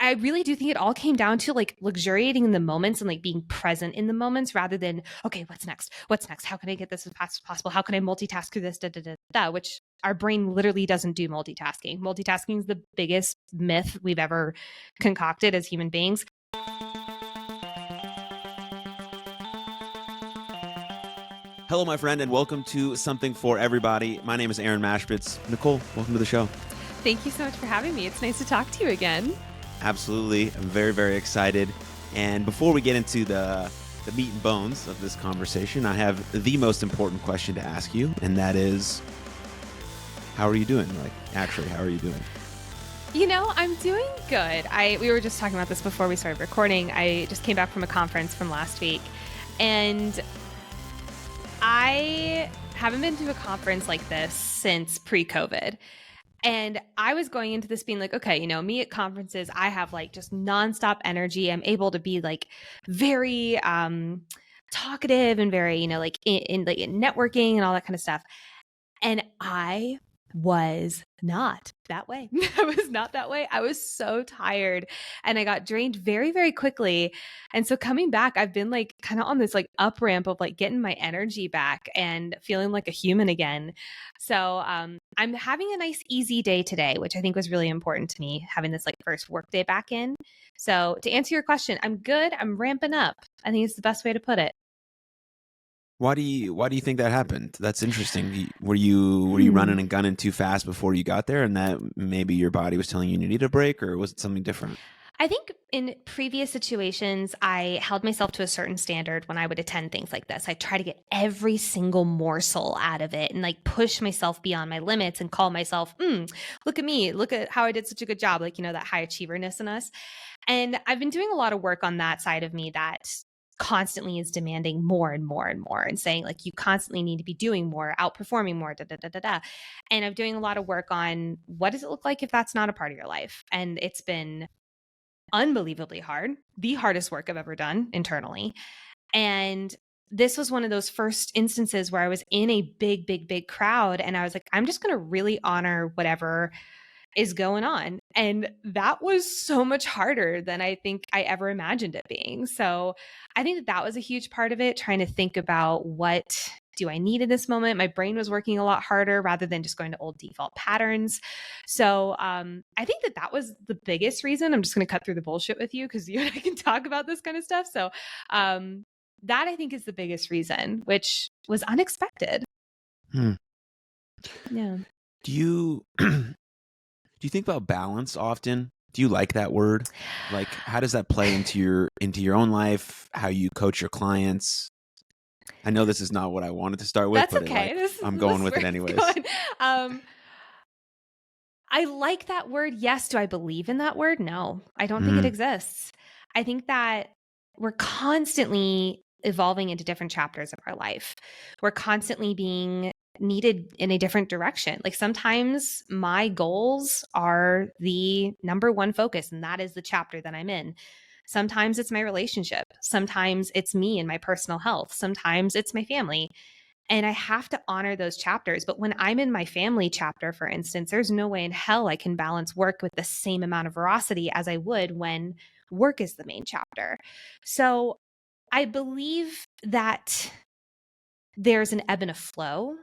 I really do think it all came down to like luxuriating in the moments and like being present in the moments rather than, okay, what's next? What's next? How can I get this as fast as possible? How can I multitask through this? Da, da, da, da, which our brain literally doesn't do multitasking. Multitasking is the biggest myth we've ever concocted as human beings. Hello, my friend, and welcome to Something for Everybody. My name is Aaron Machbitz. Nicole, welcome to the show. Thank you so much for having me. It's nice to talk to you again. Absolutely. I'm very, very excited. And before we get into the meat and bones of this conversation, I have the most important question to ask you, and that is, how are you doing? Actually, how are you doing? You know, I'm doing good. We were just talking about this before we started recording. I just came back from a conference from last week, and I haven't been to a conference like this since pre-COVID. And I was going into this being like, okay, you know, me at conferences, I have like just nonstop energy. I'm able to be like very talkative and very, you know, like in networking and all that kind of stuff. And I was not that way. I was not that way. I was so tired and I got drained very, very quickly. And so coming back, I've been like kind of on this like up ramp of like getting my energy back and feeling like a human again. So I'm having a nice easy day today, which I think was really important to me, having this like first work day back in. So to answer your question, I'm good. I'm ramping up. I think it's the best way to put it. Why do you think that happened? That's interesting. Were you running and gunning too fast before you got there, and that maybe your body was telling you needed a break, or was it something different? I think in previous situations, I held myself to a certain standard when I would attend things like this. I try to get every single morsel out of it and like push myself beyond my limits and call myself, look at me, look at how I did such a good job. Like, you know, that high achieverness in us. And I've been doing a lot of work on that side of me that constantly is demanding more and more and more and saying like, you constantly need to be doing more, outperforming more, da, da, da, da, da. And I'm doing a lot of work on what does it look like if that's not a part of your life? And it's been unbelievably hard, the hardest work I've ever done internally. And this was one of those first instances where I was in a big, big, big crowd. And I was like, I'm just going to really honor whatever is going on. And that was so much harder than I think I ever imagined it being. So I think that was a huge part of it, trying to think about what do I need in this moment? My brain was working a lot harder rather than just going to old default patterns. So I think that was the biggest reason. I'm just going to cut through the bullshit with you because you and I can talk about this kind of stuff. So that I think is the biggest reason, which was unexpected. Yeah. Do you think about balance often? Do you like that word? Like, how does that play into your own life? How you coach your clients? I know this is not what I wanted to start with, That's but okay. I'm going with it anyways. I like that word. Yes. Do I believe in that word? No, I don't think it exists. I think that we're constantly evolving into different chapters of our life. We're constantly being needed in a different direction. Like sometimes my goals are the number one focus, and that is the chapter that I'm in. Sometimes it's my relationship. Sometimes it's me and my personal health. Sometimes it's my family. And I have to honor those chapters. But when I'm in my family chapter, for instance, there's no way in hell I can balance work with the same amount of veracity as I would when work is the main chapter. So I believe that there's an ebb and a flow.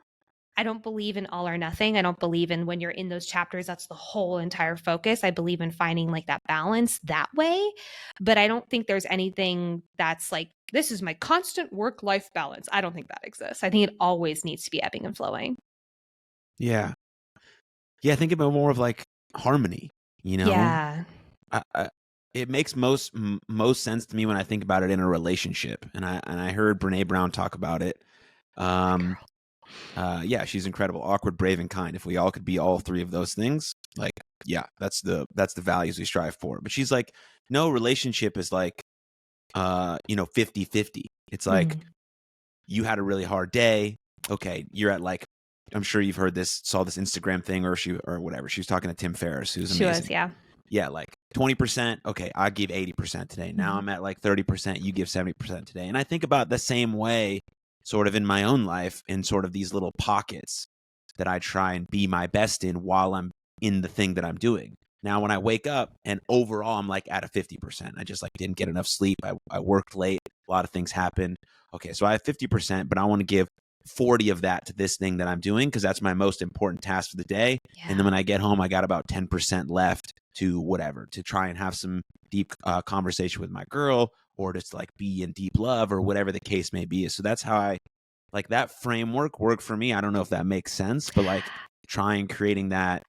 I don't believe in all or nothing. I don't believe in when you're in those chapters, that's the whole entire focus. I believe in finding like that balance that way. But I don't think there's anything that's like, this is my constant work-life balance. I don't think that exists. I think it always needs to be ebbing and flowing. Yeah. Yeah. Think about more of like harmony, you know? Yeah. It makes most sense to me when I think about it in a relationship. And I heard Brene Brown talk about it. Yeah, she's incredible. Awkward, brave, and kind. If we all could be all three of those things, like, yeah, that's the values we strive for. But she's like, no relationship is like, 50-50. It's like, you had a really hard day. Okay, you're at like, I'm sure you've heard this, saw this Instagram thing or whatever. She was talking to Tim Ferriss, who's amazing. She was, yeah. Yeah, like 20%. Okay, I give 80% today. Now I'm at like 30%. You give 70% today. And I think about the same way sort of in my own life in sort of these little pockets that I try and be my best in while I'm in the thing that I'm doing. Now, when I wake up and overall I'm like at a 50%, I just like didn't get enough sleep. I worked late. A lot of things happened. Okay, so I have 50%, but I want to give 40 of that to this thing that I'm doing because that's my most important task for the day. Yeah. And then when I get home, I got about 10% left to whatever, to try and have some deep conversation with my girl, or just like be in deep love, or whatever the case may be. So that's how I like that framework worked for me. I don't know if that makes sense, but like trying creating that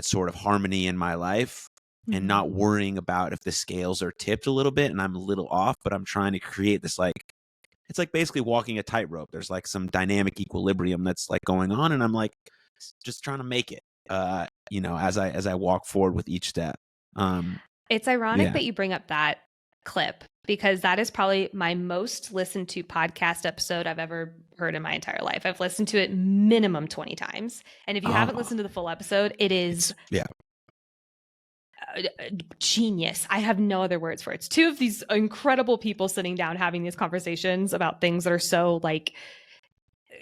sort of harmony in my life and not worrying about if the scales are tipped a little bit and I'm a little off, but I'm trying to create this like, it's like basically walking a tightrope. There's like some dynamic equilibrium that's like going on, and I'm like just trying to make it, as I walk forward with each step. It's ironic Yeah. that you bring up that clip, because that is probably my most listened to podcast episode I've ever heard in my entire life. I've listened to it minimum 20 times. And if you haven't listened to the full episode, it is genius. I have no other words for it. It's two of these incredible people sitting down having these conversations about things that are so like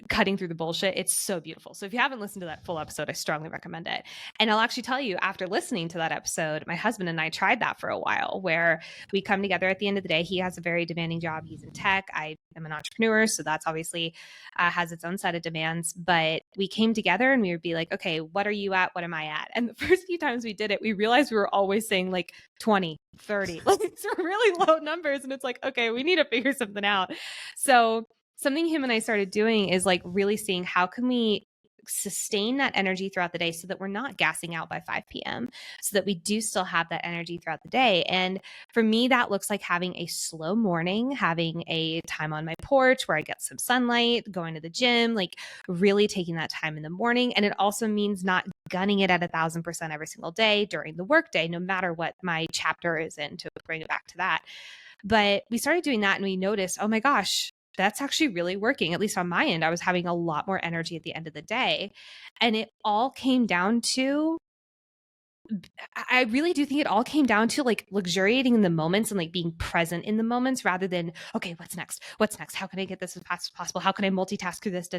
cutting through the bullshit. It's so beautiful. So if you haven't listened to that full episode, I strongly recommend it. And I'll actually tell you, after listening to that episode, my husband and I tried that for a while, where we come together at the end of the day. He has a very demanding job. He's in tech. I am an entrepreneur. So that's obviously has its own set of demands. But we came together and we would be like, okay, what are you at? What am I at? And the first few times we did it, we realized we were always saying like 20, 30. Like it's really low numbers. And it's like, okay, we need to figure something out. So something him and I started doing is like really seeing how can we sustain that energy throughout the day so that we're not gassing out by 5 p.m., so that we do still have that energy throughout the day. And for me, that looks like having a slow morning, having a time on my porch where I get some sunlight, going to the gym, like really taking that time in the morning. And it also means not gunning it at 1,000% every single day during the workday, no matter what my chapter is in, to bring it back to that. But we started doing that and we noticed, oh my gosh, that's actually really working. At least on my end, I was having a lot more energy at the end of the day. And it all came down to, I really do think it all came down to like luxuriating in the moments and like being present in the moments rather than, okay, what's next? What's next? How can I get this as fast as possible? How can I multitask through this?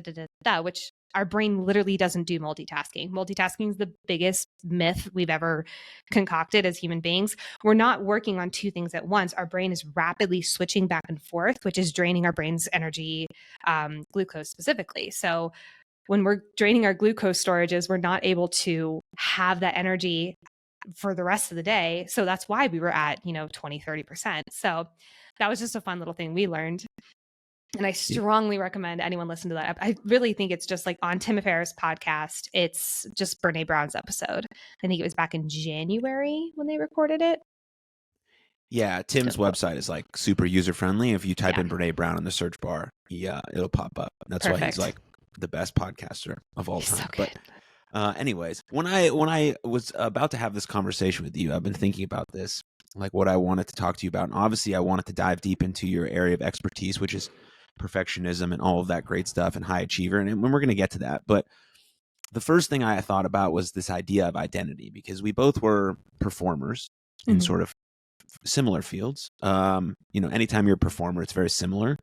Which our brain literally doesn't do multitasking. Multitasking is the biggest myth we've ever concocted as human beings. We're not working on two things at once. Our brain is rapidly switching back and forth, which is draining our brain's energy, glucose specifically. So when we're draining our glucose storages, we're not able to have that energy for the rest of the day. So that's why we were at, 20, 30%. So that was just a fun little thing we learned. And I strongly recommend anyone listen to that. I really think it's just like on Tim Ferriss' podcast. It's just Brene Brown's episode. I think it was back in January when they recorded it. Yeah, Tim's website is like super user friendly. If you type in Brene Brown in the search bar, it'll pop up. That's why he's like the best podcaster of all time. So but anyways, when I was about to have this conversation with you, I've been thinking about this, like what I wanted to talk to you about. And obviously I wanted to dive deep into your area of expertise, which is perfectionism and all of that great stuff and high achiever. And we're going to get to that. But the first thing I thought about was this idea of identity, because we both were performers in sort of similar fields. Anytime you're a performer, it's very similar.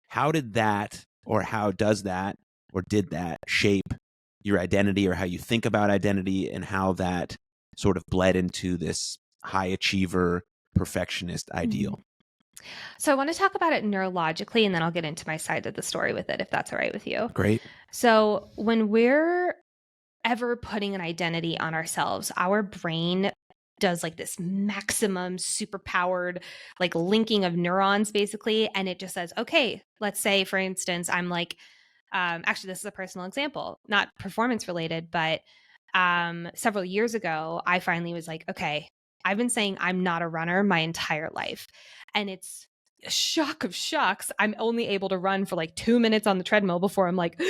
How did that, or how does that, or did that shape your identity, or how you think about identity, and how that sort of bled into this high achiever perfectionist ideal? So I want to talk about it neurologically, and then I'll get into my side of the story with it, if that's all right with you. Great. So when we're ever putting an identity on ourselves, our brain does like this maximum superpowered like linking of neurons basically. And it just says, okay, let's say, for instance, I'm like, actually, this is a personal example, not performance related, but several years ago, I finally was like, okay, I've been saying I'm not a runner my entire life. And it's a shock of shocks. I'm only able to run for like 2 minutes on the treadmill before I'm like,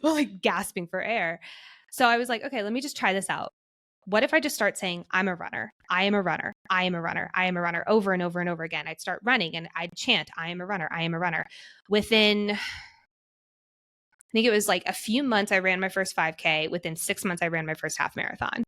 like gasping for air. So I was like, okay, let me just try this out. What if I just start saying, I'm a runner, I am a runner, I am a runner, I am a runner, over and over and over again. I'd start running and I'd chant, I am a runner, I am a runner. Within, I think it was like a few months, I ran my first 5K. Within 6 months, I ran my first half marathon.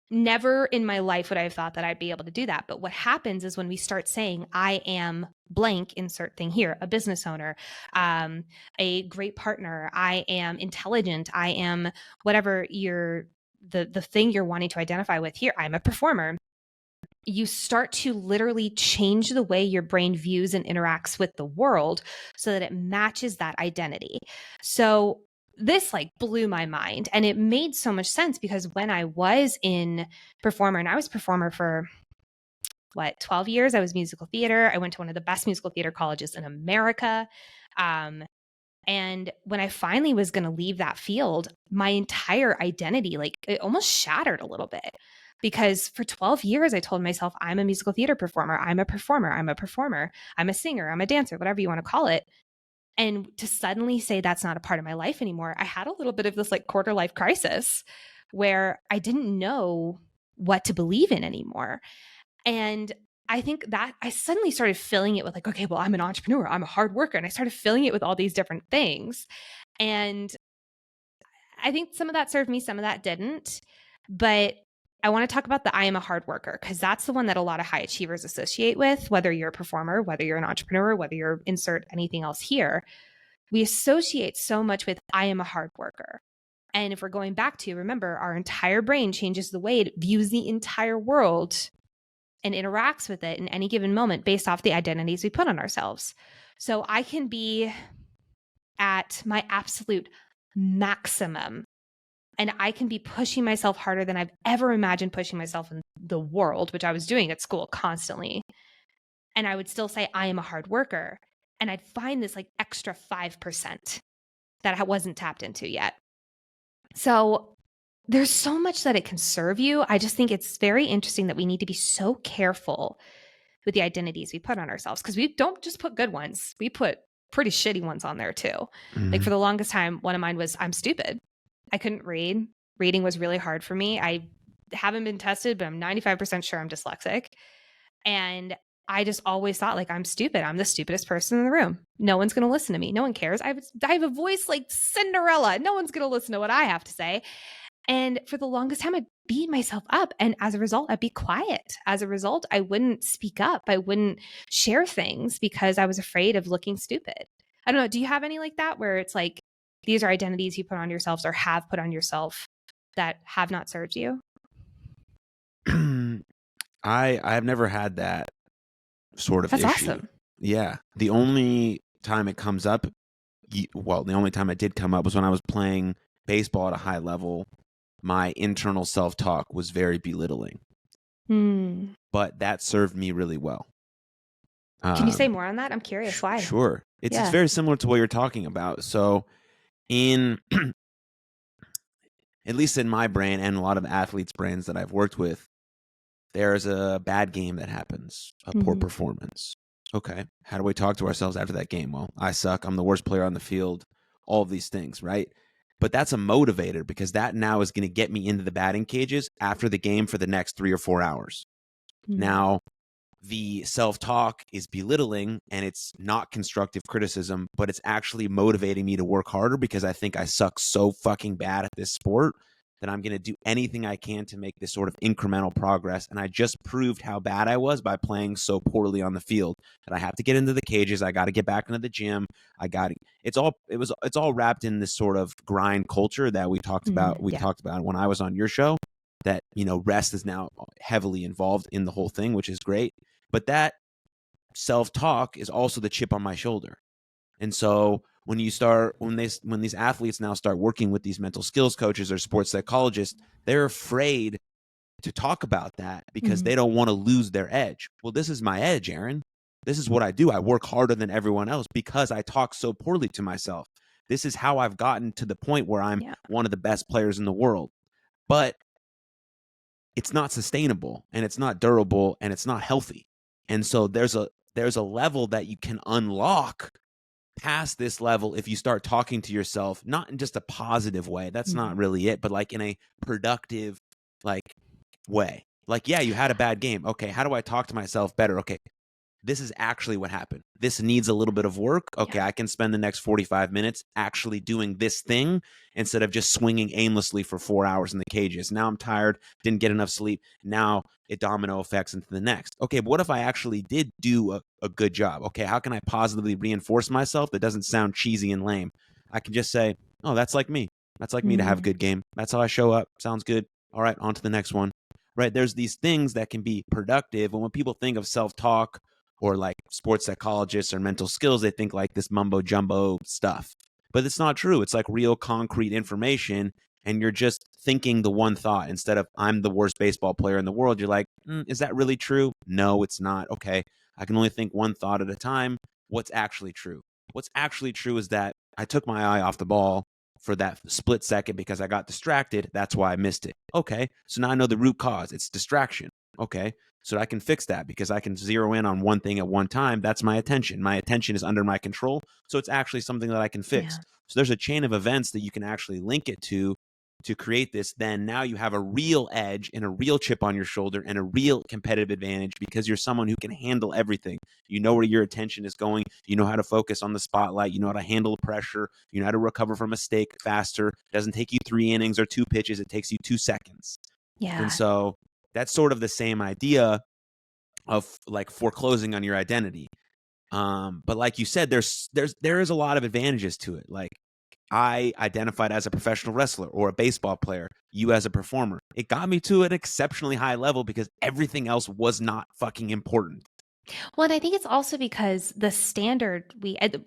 Never in my life would I have thought that I'd be able to do that. But what happens is when we start saying, I am blank, insert thing here, a business owner, a great partner, I am intelligent, I am whatever your the thing you're wanting to identify with here, I'm a performer, you start to literally change the way your brain views and interacts with the world so that it matches that identity. So this like blew my mind, and it made so much sense because when I was in performer, and I was performer for 12 years, I was musical theater. I went to one of the best musical theater colleges in America. And when I finally was going to leave that field, my entire identity, like it almost shattered a little bit because for 12 years, I told myself, I'm a musical theater performer. I'm a performer. I'm a performer. I'm a singer. I'm a dancer, whatever you want to call it. And to suddenly say that's not a part of my life anymore, I had a little bit of this like quarter life crisis where I didn't know what to believe in anymore. And I think that I suddenly started filling it with like, okay, well, I'm an entrepreneur, I'm a hard worker. And I started filling it with all these different things. And I think some of that served me, some of that didn't. But I want to talk about the I am a hard worker because that's the one that a lot of high achievers associate with, whether you're a performer, whether you're an entrepreneur, whether you're insert anything else here. We associate so much with I am a hard worker. And if we're going back to, remember, our entire brain changes the way it views the entire world and interacts with it in any given moment based off the identities we put on ourselves. So I can be at my absolute maximum and I can be pushing myself harder than I've ever imagined pushing myself in the world, which I was doing at school constantly. And I would still say I am a hard worker. And I'd find this like extra 5% that I wasn't tapped into yet. So there's so much that it can serve you. I just think it's very interesting that we need to be so careful with the identities we put on ourselves because we don't just put good ones. We put pretty shitty ones on there too. Mhm. Like for the longest time, one of mine was I'm stupid. I couldn't read. Reading was really hard for me. I haven't been tested, but I'm 95% sure I'm dyslexic. And I just always thought like I'm stupid. I'm the stupidest person in the room. No one's going to listen to me. No one cares. I have a voice like Cinderella. No one's going to listen to what I have to say. And for the longest time, I'd beat myself up. And as a result, I'd be quiet. As a result, I wouldn't speak up. I wouldn't share things because I was afraid of looking stupid. I don't know. Do you have any like that where it's like, these are identities you put on yourselves or have put on yourself that have not served you? I've never had that sort of That's issue. awesome. Yeah. The only time it comes up, the only time it did come up was when I was playing baseball at a high level. My internal self-talk was very belittling. But that served me really well. Can you say more on that? I'm curious why. Sure. It's very similar to what you're talking about. So in at least in my brain and a lot of athletes' brains that I've worked with, there's a bad game that happens, a poor performance. Okay. How do we talk to ourselves after that game? Well, I suck. I'm the worst player on the field. All of these things, right? But that's a motivator because that now is going to get me into the batting cages after the game for the next 3 or 4 hours. Now, the self-talk is belittling and it's not constructive criticism, but it's actually motivating me to work harder because I think I suck so fucking bad at this sport that I'm going to do anything I can to make this sort of incremental progress. And I just proved how bad I was by playing so poorly on the field that I have to get into the cages. I got to get back into the gym. It's all wrapped in this sort of grind culture that we talked about. We talked about when I was on your show that, rest is now heavily involved in the whole thing, which is great. But that self-talk is also the chip on my shoulder. And so when these athletes now start working with these mental skills coaches or sports psychologists, they're afraid to talk about that because they don't want to lose their edge. Well, this is my edge, Aaron. This is what I do. I work harder than everyone else because I talk so poorly to myself. This is how I've gotten to the point where I'm one of the best players in the world. But it's not sustainable and it's not durable and it's not healthy. And so there's a level that you can unlock past this level if you start talking to yourself, not in just a positive way. That's not really it, but like in a productive way. Like, yeah, you had a bad game. Okay, how do I talk to myself better? Okay, this is actually what happened. This needs a little bit of work. Okay, I can spend the next 45 minutes actually doing this thing instead of just swinging aimlessly for 4 hours in the cages. Now I'm tired, didn't get enough sleep. Now it domino effects into the next. Okay, but what if I actually did do a good job? Okay, how can I positively reinforce myself that doesn't sound cheesy and lame? I can just say, oh, that's like me. That's like me to have a good game. That's how I show up. Sounds good. All right, on to the next one. Right, there's these things that can be productive, and when people think of self-talk or like sports psychologists or mental skills, they think like this mumbo jumbo stuff. But it's not true. It's like real concrete information, and you're just thinking the one thought instead of I'm the worst baseball player in the world. You're like, is that really true? No, it's not. Okay, I can only think one thought at a time. What's actually true? What's actually true is that I took my eye off the ball for that split second because I got distracted. That's why I missed it. Okay, so now I know the root cause. It's distraction. Okay, so I can fix that because I can zero in on one thing at one time. That's my attention. My attention is under my control. So it's actually something that I can fix. Yeah. So there's a chain of events that you can actually link it to create this. Then now you have a real edge and a real chip on your shoulder and a real competitive advantage because you're someone who can handle everything. You know where your attention is going. You know how to focus on the spotlight. You know how to handle pressure. You know how to recover from a mistake faster. It doesn't take you 3 innings or 2 pitches. It takes you 2 seconds. Yeah. And so that's sort of the same idea of like foreclosing on your identity. But like you said, there is a lot of advantages to it. Like I identified as a professional wrestler or a baseball player, you as a performer. It got me to an exceptionally high level because everything else was not fucking important. Well, and I think it's also because the standard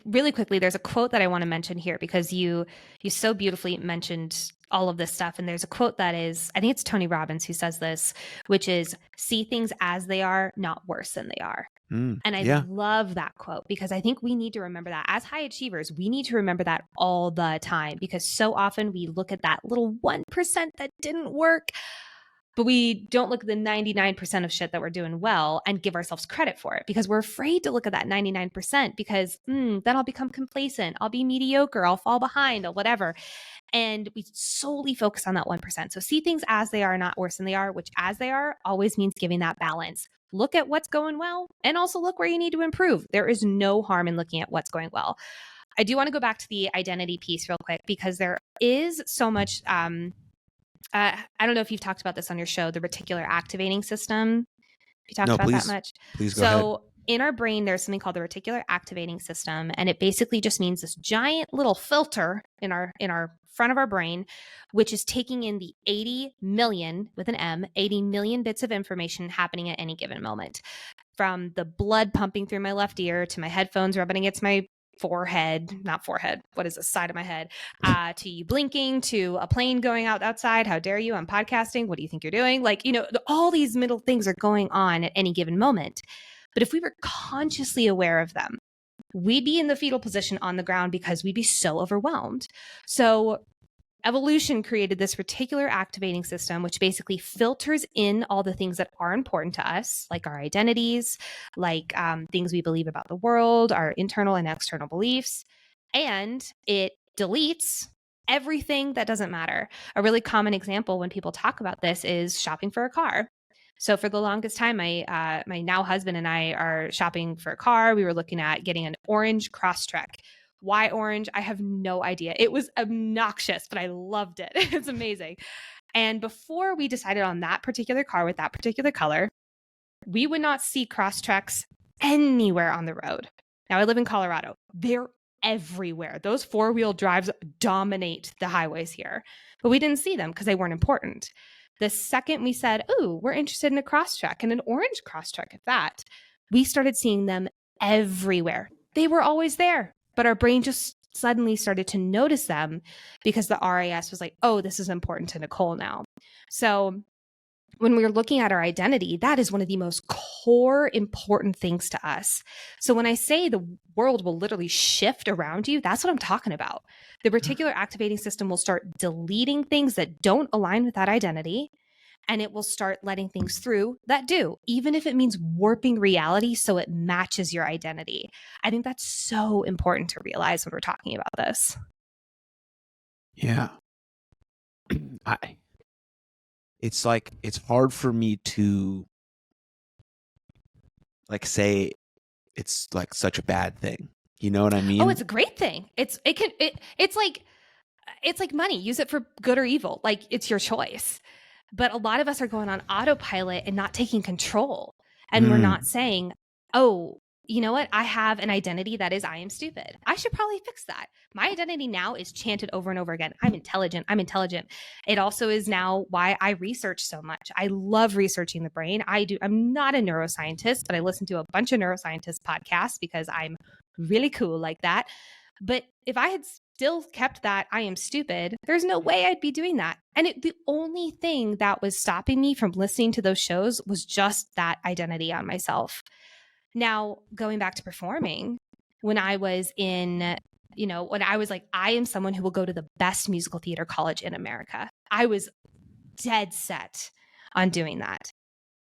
really quickly, there's a quote that I want to mention here because you so beautifully mentioned all of this stuff. And there's a quote that is, I think it's Tony Robbins who says this, which is see things as they are, not worse than they are. And I love that quote because I think we need to remember that as high achievers, we need to remember that all the time because so often we look at that little 1% that didn't work, but we don't look at the 99% of shit that we're doing well and give ourselves credit for it because we're afraid to look at that 99% because then I'll become complacent. I'll be mediocre. I'll fall behind or whatever. And we solely focus on that 1%. So see things as they are, not worse than they are, which as they are always means giving that balance. Look at what's going well and also look where you need to improve. There is no harm in looking at what's going well. I do want to go back to the identity piece real quick because there is so much, I don't know if you've talked about this on your show, the reticular activating system. Have you talked about that much? Please go ahead. In our brain, there's something called the reticular activating system, and it basically just means this giant little filter in our front of our brain, which is taking in the 80 million, with an M, 80 million bits of information happening at any given moment. From the blood pumping through my left ear to my headphones rubbing against my not forehead, what is the side of my head, to you blinking, to a plane going outside. How dare you? I'm podcasting. What do you think you're doing? Like, all these middle things are going on at any given moment. But if we were consciously aware of them, we'd be in the fetal position on the ground because we'd be so overwhelmed. So evolution created this reticular activating system, which basically filters in all the things that are important to us, like our identities, like things we believe about the world, our internal and external beliefs, and it deletes everything that doesn't matter. A really common example when people talk about this is shopping for a car. So for the longest time, my now husband and I are shopping for a car. We were looking at getting an orange Crosstrek. Why orange? I have no idea. It was obnoxious, but I loved it. It's amazing. And before we decided on that particular car with that particular color, we would not see Crosstreks anywhere on the road. Now I live in Colorado. They're everywhere. Those 4-wheel drives dominate the highways here, but we didn't see them because they weren't important. The second we said, ooh, we're interested in a Crosstrek and an orange Crosstrek at that, we started seeing them everywhere. They were always there, but our brain just suddenly started to notice them because the RAS was like, oh, this is important to Nicole now. So when we're looking at our identity, that is one of the most core important things to us. So when I say the world will literally shift around you, that's what I'm talking about. The reticular activating system will start deleting things that don't align with that identity, and it will start letting things through that do, even if it means warping reality so it matches your identity. I think that's so important to realize when we're talking about this. Yeah. It's like, it's hard for me to like say it's like such a bad thing. You know what I mean? Oh, it's a great thing. It's like money. Use it for good or evil. Like, it's your choice. But a lot of us are going on autopilot and not taking control. And we're not saying, oh, you know what? I have an identity that is I am stupid. I should probably fix that. My identity now is chanted over and over again. I'm intelligent. I'm intelligent. It also is now why I research so much. I love researching the brain. I'm not a neuroscientist, but I listen to a bunch of neuroscientist podcasts because I'm really cool like that. But if I had still kept that I am stupid, there's no way I'd be doing that. And the only thing that was stopping me from listening to those shows was just that identity on myself. Now, going back to performing, when I was when I was like, I am someone who will go to the best musical theater college in America. I was dead set on doing that.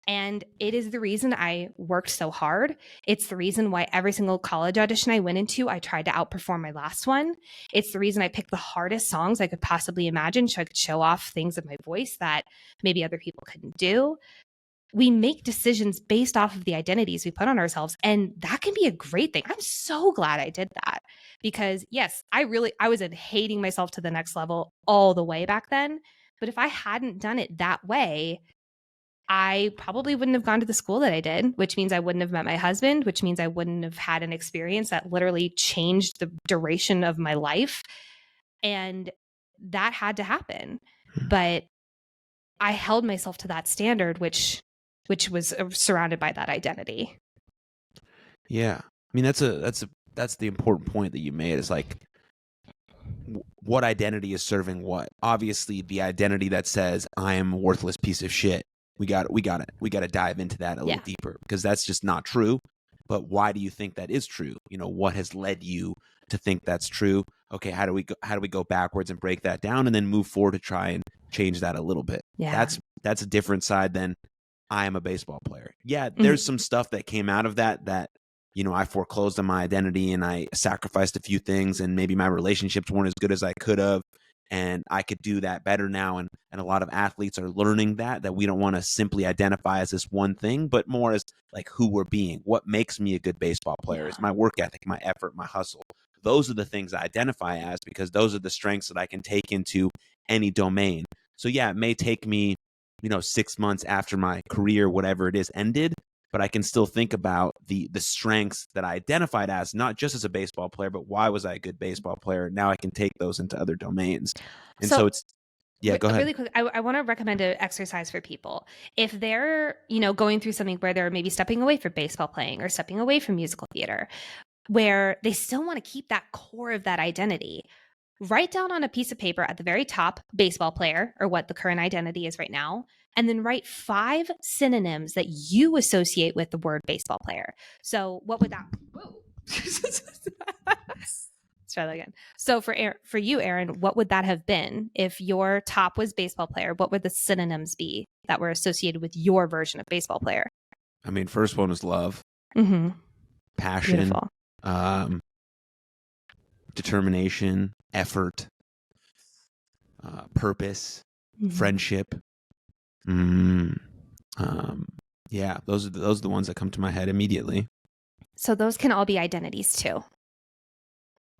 And it is the reason I worked so hard. It's the reason why every single college audition I went into, I tried to outperform my last one. It's the reason I picked the hardest songs I could possibly imagine so I could show off things of my voice that maybe other people couldn't do. We make decisions based off of the identities we put on ourselves. And that can be a great thing. I'm so glad I did that because yes, I was hating myself to the next level all the way back then. But if I hadn't done it that way, I probably wouldn't have gone to the school that I did, which means I wouldn't have met my husband, which means I wouldn't have had an experience that literally changed the duration of my life. And that had to happen. But I held myself to that standard, which was surrounded by that identity. Yeah. I mean, that's the important point that you made is like, what identity is serving what? Obviously, the identity that says I am a worthless piece of shit. We got to dive into that a little deeper because that's just not true. But why do you think that is true? You know, what has led you to think that's true? Okay, how do we go backwards and break that down and then move forward to try and change that a little bit? Yeah. That's a different side than I am a baseball player. Yeah, there's some stuff that came out of that, you know, I foreclosed on my identity and I sacrificed a few things and maybe my relationships weren't as good as I could have. And I could do that better now. And a lot of athletes are learning that we don't want to simply identify as this one thing, but more as like who we're being. What makes me a good baseball player is my work ethic, my effort, my hustle. Those are the things I identify as because those are the strengths that I can take into any domain. So yeah, it may take me, 6 months after my career, whatever it is, ended, but I can still think about the strengths that I identified as, not just as a baseball player, but why was I a good baseball player? Now I can take those into other domains. And so it's, yeah, go ahead. Really quick, I want to recommend an exercise for people. If they're, going through something where they're maybe stepping away from baseball playing or stepping away from musical theater, where they still want to keep that core of that identity, write down on a piece of paper at the very top, baseball player, or what the current identity is right now, and then write 5 synonyms that you associate with the word baseball player. So what would that... Whoa. Let's try that again. So for you, Aaron, what would that have been? If your top was baseball player, what would the synonyms be that were associated with your version of baseball player? I mean, first one was love, passion, Beautiful. Determination, effort, purpose, friendship. Yeah, those are the ones that come to my head immediately. So those can all be identities too.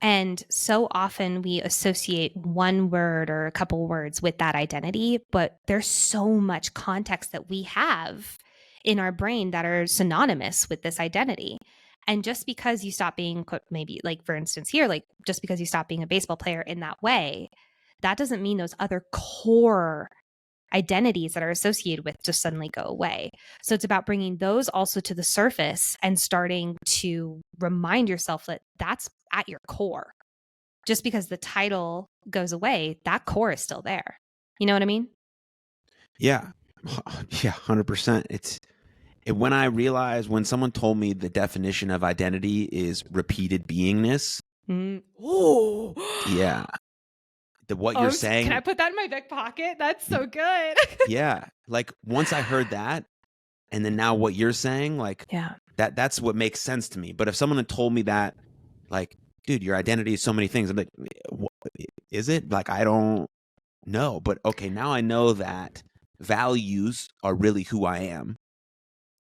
And so often we associate one word or a couple words with that identity, but there's so much context that we have in our brain that are synonymous with this identity. And just because you stop being, maybe like for instance here, like just because you stop being a baseball player in that way, that doesn't mean those other core identities that are associated with just suddenly go away. So it's about bringing those also to the surface and starting to remind yourself that that's at your core. Just because the title goes away, that core is still there. You know what I mean? Yeah. Yeah, 100%. When I realized, when someone told me the definition of identity is repeated beingness. Oh, yeah. What you're saying. Can I put that in my back pocket? That's so good. Yeah. Like once I heard that, and then now what you're saying, like that's what makes sense to me. But if someone had told me that, like, dude, your identity is so many things, I'm like, what, is it? Like, I don't know. But okay, now I know that values are really who I am.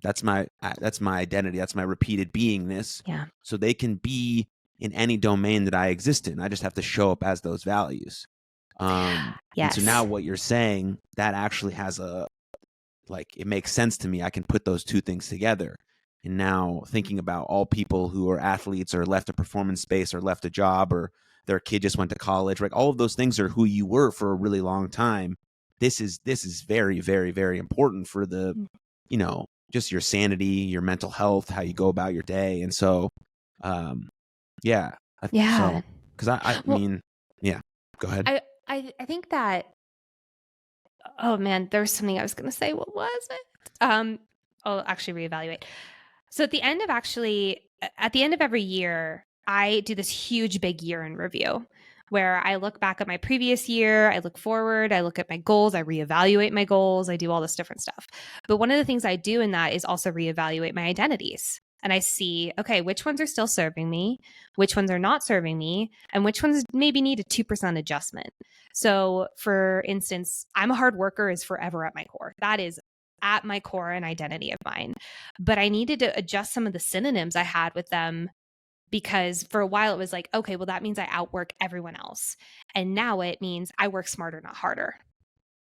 That's my identity. That's my repeated beingness. Yeah. So they can be in any domain that I exist in. I just have to show up as those values. Yes. And so now what you're saying, that actually has it makes sense to me. I can put those two things together. And now thinking about all people who are athletes or left a performance space or left a job or their kid just went to college, right? All of those things are who you were for a really long time. This is very, very, very important for the, just your sanity, your mental health, how you go about your day. And so, yeah. Yeah. So, because I Well, mean, yeah, go ahead. I think that, oh man, there was something I was going to say. What was it? I'll actually reevaluate. So at the end of every year, I do this huge, big year in review where I look back at my previous year, I look forward, I look at my goals, I reevaluate my goals, I do all this different stuff. But one of the things I do in that is also reevaluate my identities. And I see, okay, which ones are still serving me, which ones are not serving me, and which ones maybe need a 2% adjustment. So for instance, I'm a hard worker is forever at my core. That is at my core an identity of mine. But I needed to adjust some of the synonyms I had with them because for a while it was like, okay, well, that means I outwork everyone else. And now it means I work smarter, not harder,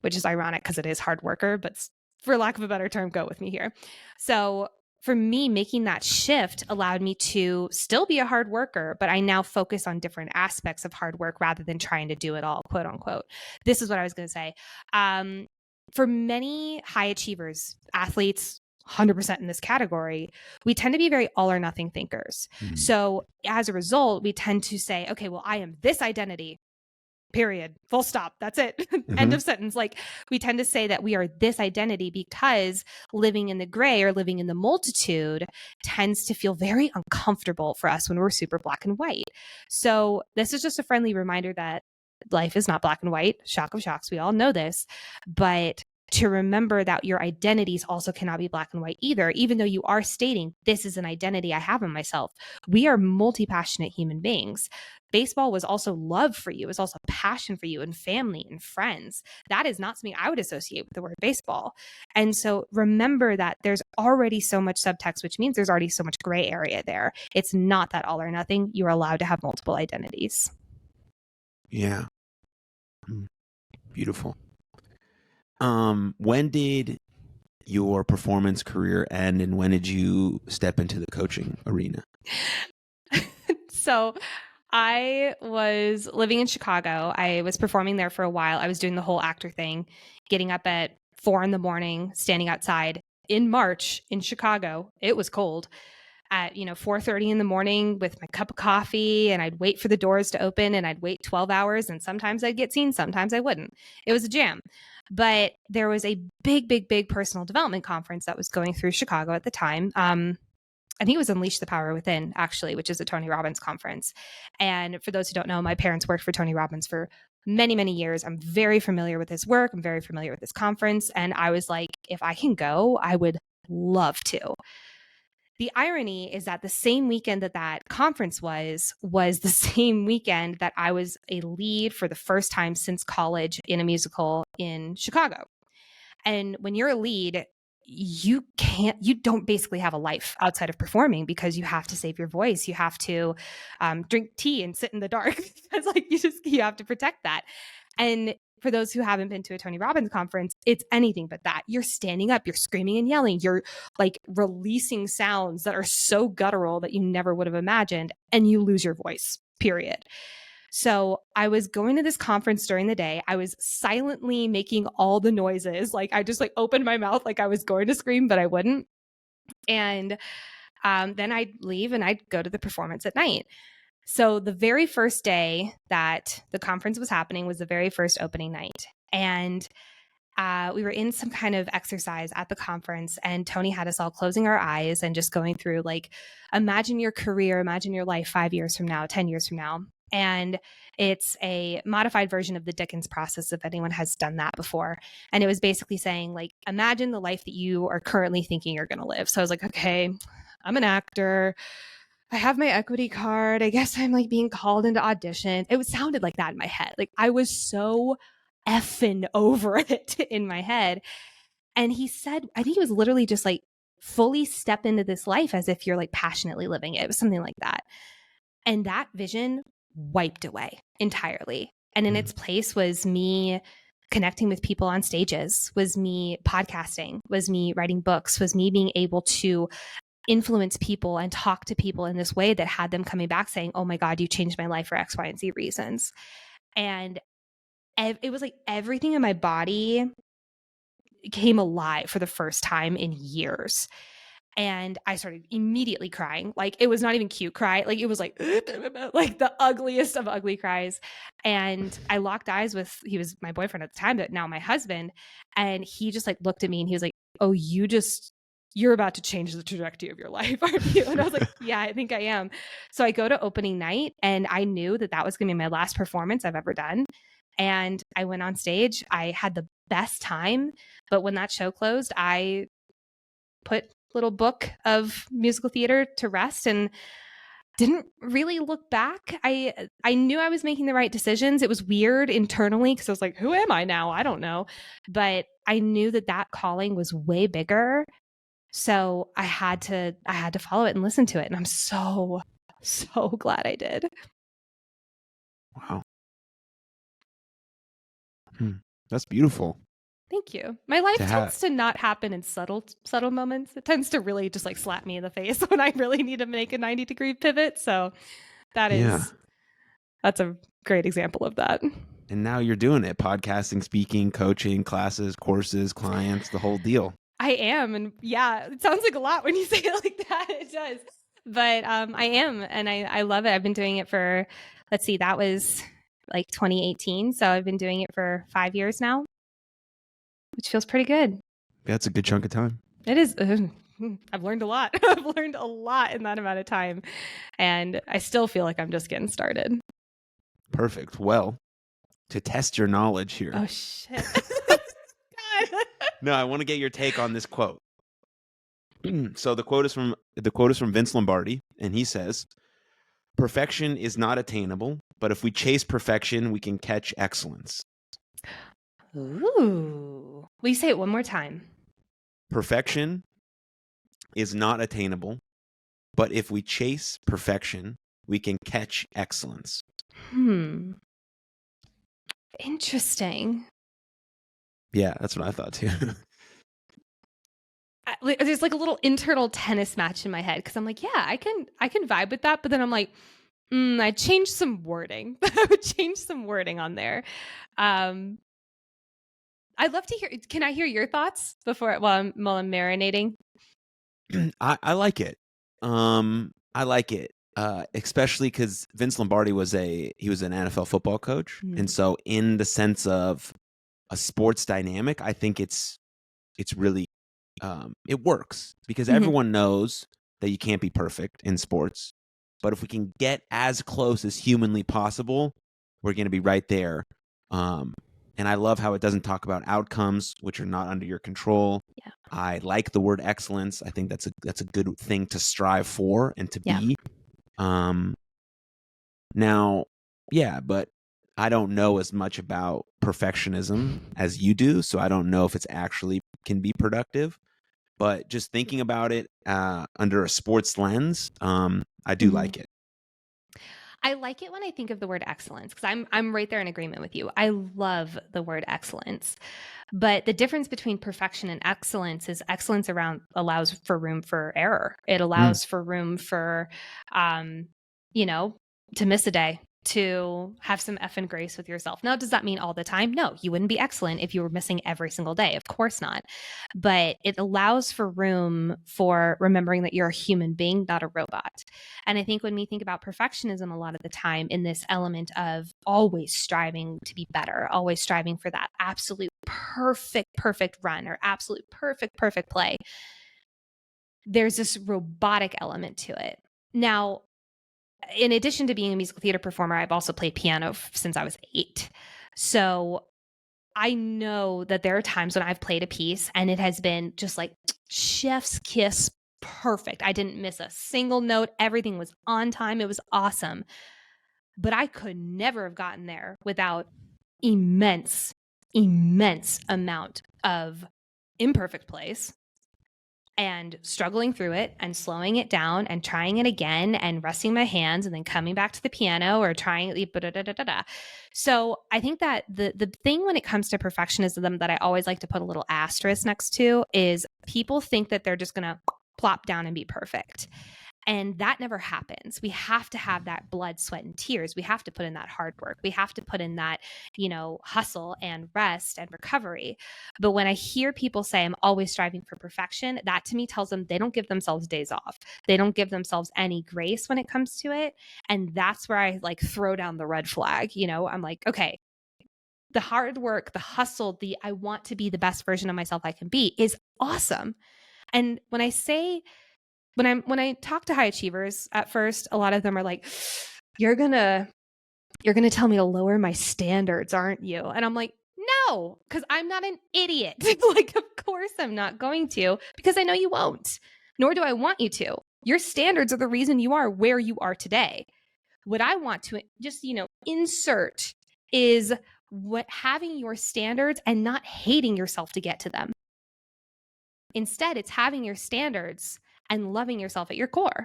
which is ironic because it is hard worker, but for lack of a better term, go with me here. So for me, making that shift allowed me to still be a hard worker, but I now focus on different aspects of hard work rather than trying to do it all, quote unquote. This is what I was going to say. For many high achievers, athletes, 100% in this category, we tend to be very all or nothing thinkers. Mm-hmm. So as a result, we tend to say, okay, well, I am this identity, period, full stop. That's it. Mm-hmm. End of sentence. Like we tend to say that we are this identity because living in the gray or living in the multitude tends to feel very uncomfortable for us when we're super black and white. So this is just a friendly reminder that life is not black and white. Shock of shocks. We all know this, but to remember that your identities also cannot be black and white either, even though you are stating this is an identity I have in myself. We are multi-passionate human beings. Baseball was also love for you. It was also passion for you and family and friends. That is not something I would associate with the word baseball. And so remember that there's already so much subtext, which means there's already so much gray area there. It's not that all or nothing. You're allowed to have multiple identities. Yeah. Beautiful. When did your performance career end and when did you step into the coaching arena? So I was living in Chicago. I was performing there for a while. I was doing the whole actor thing, getting up at 4 a.m, standing outside in March in Chicago. It was cold at 4:30 in the morning with my cup of coffee, and I'd wait for the doors to open and I'd wait 12 hours and sometimes I'd get seen, sometimes I wouldn't. It was a jam. But there was a big personal development conference that was going through Chicago at the time. I think it was Unleash the Power Within, actually, which is a Tony Robbins conference. And for those who don't know, my parents worked for Tony Robbins for many, many years. I'm very familiar with his work. I'm very familiar with his conference. And I was like, if I can go, I would love to. The irony is that the same weekend that conference was the same weekend that I was a lead for the first time since college in a musical in Chicago. And when you're a lead, you don't basically have a life outside of performing because you have to save your voice. You have to drink tea and sit in the dark because you have to protect that. And for those who haven't been to a Tony Robbins conference, it's anything but that. You're standing up, you're screaming and yelling, you're like releasing sounds that are so guttural that you never would have imagined, and you lose your voice, period. So I was going to this conference during the day. I was silently making all the noises. Like I just opened my mouth like I was going to scream, but I wouldn't. And then I'd leave and I'd go to the performance at night. So the very first day that the conference was happening was the very first opening night. And we were in some kind of exercise at the conference, and Tony had us all closing our eyes and just going through imagine your career, imagine your life 5 years from now, 10 years from now. And it's a modified version of the Dickens process, if anyone has done that before. And it was basically saying, imagine the life that you are currently thinking you're going to live. So I was like, okay, I'm an actor. I have my equity card. I guess I'm being called into audition. It sounded like that in my head. I was so effing over it in my head. And he said, I think it was literally just fully step into this life as if you're passionately living it. It was something like that. And that vision wiped away entirely. And in its place was me connecting with people on stages, was me podcasting, was me writing books, was me being able to influence people and talk to people in this way that had them coming back saying, oh my God, you changed my life for X, Y, and Z reasons. And it was like everything in my body came alive for the first time in years. And I started immediately crying. Like, it was not even cute cry. Like, it was like the ugliest of ugly cries. And I locked eyes with, he was my boyfriend at the time, but now my husband. And he just like looked at me and he was like, oh, you're about to change the trajectory of your life, aren't you? And I was like, yeah, I think I am. So I go to opening night and I knew that was going to be my last performance I've ever done. And I went on stage. I had the best time. But when that show closed, I put little book of musical theater to rest and didn't really look back. I knew I was making the right decisions. It was weird internally because I was like, who am I now? I don't know. But I knew that calling was way bigger. So I had to follow it and listen to it. And I'm so glad I did. Wow. That's beautiful. Thank you. My life tends to not happen in subtle moments. It tends to really just like slap me in the face when I really need to make a 90-degree pivot. So that's a great example of that. And now you're doing it: podcasting, speaking, coaching, classes, courses, clients, the whole deal. I am. And yeah, it sounds like a lot when you say it like that. It does. But I am. And I love it. I've been doing it for, that was like 2018. So I've been doing it for 5 years now, which feels pretty good. That's a good chunk of time. It is. I've learned a lot. I've learned a lot in that amount of time. And I still feel like I'm just getting started. Perfect. Well, to test your knowledge here. Oh, shit. No, I want to get your take on this quote. So the quote is from Vince Lombardi, and he says, "Perfection is not attainable, but if we chase perfection, we can catch excellence." Ooh. Will you say it one more time? Perfection is not attainable, but if we chase perfection, we can catch excellence. Interesting. Yeah, that's what I thought too. There's like a little internal tennis match in my head because I'm like, yeah, I can vibe with that. But then I'm like, I changed some wording. I would change some wording on there. I'd love to hear. Can I hear your thoughts while I'm marinating? I like it. I like it, especially because Vince Lombardi was an NFL football coach, and so in the sense of a sports dynamic, I think it's really it works because everyone knows that you can't be perfect in sports, but if we can get as close as humanly possible, we're going to be right there. And I love how it doesn't talk about outcomes, which are not under your control. Yeah. I like the word excellence. I think that's a good thing to strive for and to be. Now, but I don't know as much about perfectionism as you do, so I don't know if it's actually can be productive. But just thinking about it under a sports lens, I do like it. I like it when I think of the word excellence because I'm right there in agreement with you. I love the word excellence. But the difference between perfection and excellence is excellence allows for room for error. It allows for room for, to miss a day, to have some effing grace with yourself. Now, does that mean all the time? No, you wouldn't be excellent if you were missing every single day. Of course not. But it allows for room for remembering that you're a human being, not a robot. And I think when we think about perfectionism a lot of the time in this element of always striving to be better, always striving for that absolute perfect run or absolute perfect play, there's this robotic element to it. Now, in addition to being a musical theater performer, I've also played piano since I was 8. So I know that there are times when I've played a piece and it has been just like chef's kiss, perfect. I didn't miss a single note. Everything was on time. It was awesome. But I could never have gotten there without immense amount of imperfect plays and struggling through it and slowing it down and trying it again and resting my hands and then coming back to the piano or trying. So I think that the thing when it comes to perfectionism that I always like to put a little asterisk next to is people think that they're just going to plop down and be perfect. And that never happens. We have to have that blood, sweat, and tears. We have to put in that hard work. We have to put in that, hustle and rest and recovery. But when I hear people say, I'm always striving for perfection, that to me tells them they don't give themselves days off. They don't give themselves any grace when it comes to it. And that's where I throw down the red flag. I'm like, okay, the hard work, the hustle, I want to be the best version of myself I can be is awesome. And when I talk to high achievers at first, a lot of them are like, you're going to tell me to lower my standards, aren't you? And I'm like, no, because I'm not an idiot. Of course I'm not going to, because I know you won't, nor do I want you to. Your standards are the reason you are where you are today. What I want to just, insert is having your standards and not hating yourself to get to them. Instead, it's having your standards and loving yourself at your core.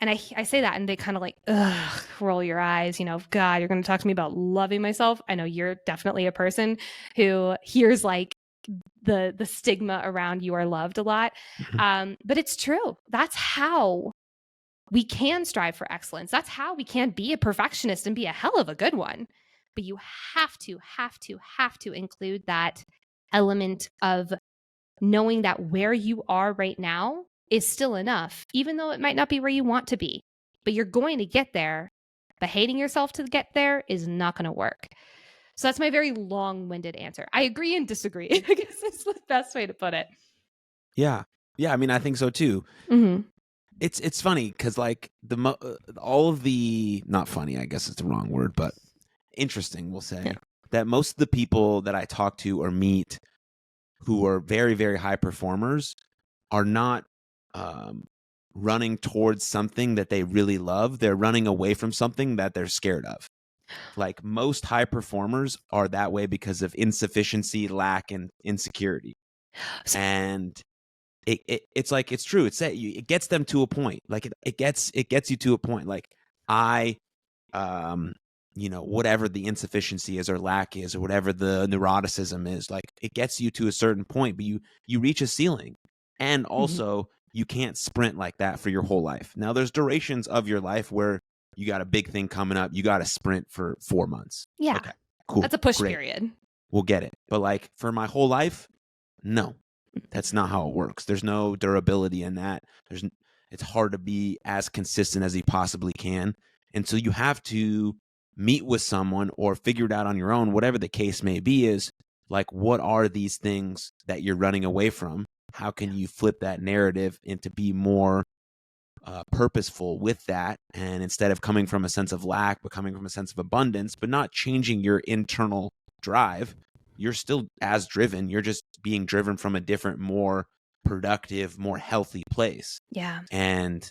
And I say that and they kind of roll your eyes, God, you're going to talk to me about loving myself. I know you're definitely a person who hears the stigma around you are loved a lot. But it's true. That's how we can strive for excellence. That's how we can be a perfectionist and be a hell of a good one. But you have to include that element of knowing that where you are right now is still enough, even though it might not be where you want to be, but you're going to get there. But hating yourself to get there is not going to work. So that's my very long-winded answer. I agree and disagree. I guess that's the best way to put it. Yeah. I mean, I think so too. Mm-hmm. It's funny because all of the, not funny, I guess it's the wrong word, but interesting, we'll say, that most of the people that I talk to or meet who are very, very high performers are not running towards something that they really love. They're running away from something that they're scared of. Most high performers are that way because of insufficiency, lack, and insecurity. And it's true. It gets them to a point. It gets you to a point. Whatever the insufficiency is or lack is or whatever the neuroticism is, it gets you to a certain point, but you reach a ceiling. And also you can't sprint like that for your whole life. Now there's durations of your life where you got a big thing coming up. You got to sprint for 4 months. Yeah. Okay, cool. That's a push Great. period. We'll get it. But for my whole life, no, that's not how it works. There's no durability in that. It's hard to be as consistent as you possibly can. And so you have to meet with someone or figure it out on your own, whatever the case may be, is what are these things that you're running away from? How can you flip that narrative and to be more purposeful with that? And instead of coming from a sense of lack, but coming from a sense of abundance, but not changing your internal drive, you're still as driven. You're just being driven from a different, more productive, more healthy place. Yeah. And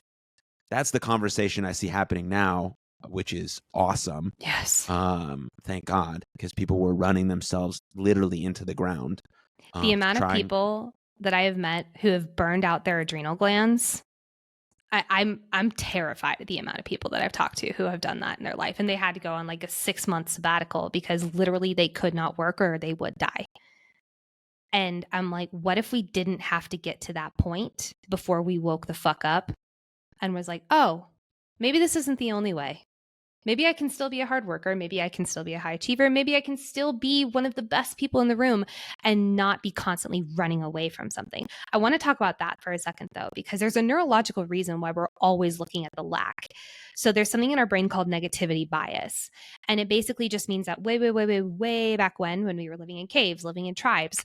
that's the conversation I see happening now, which is awesome. Yes. Thank God, because people were running themselves literally into the ground. The amount of people that I have met who have burned out their adrenal glands, I'm terrified at the amount of people that I've talked to who have done that in their life. And they had to go on a 6-month sabbatical because literally they could not work or they would die. And I'm like, what if we didn't have to get to that point before we woke the fuck up and was like, oh, maybe this isn't the only way. Maybe I can still be a hard worker. Maybe I can still be a high achiever. Maybe I can still be one of the best people in the room and not be constantly running away from something. I want to talk about that for a second, though, because there's a neurological reason why we're always looking at the lack. So there's something in our brain called negativity bias. And it basically just means that way back when we were living in caves, living in tribes,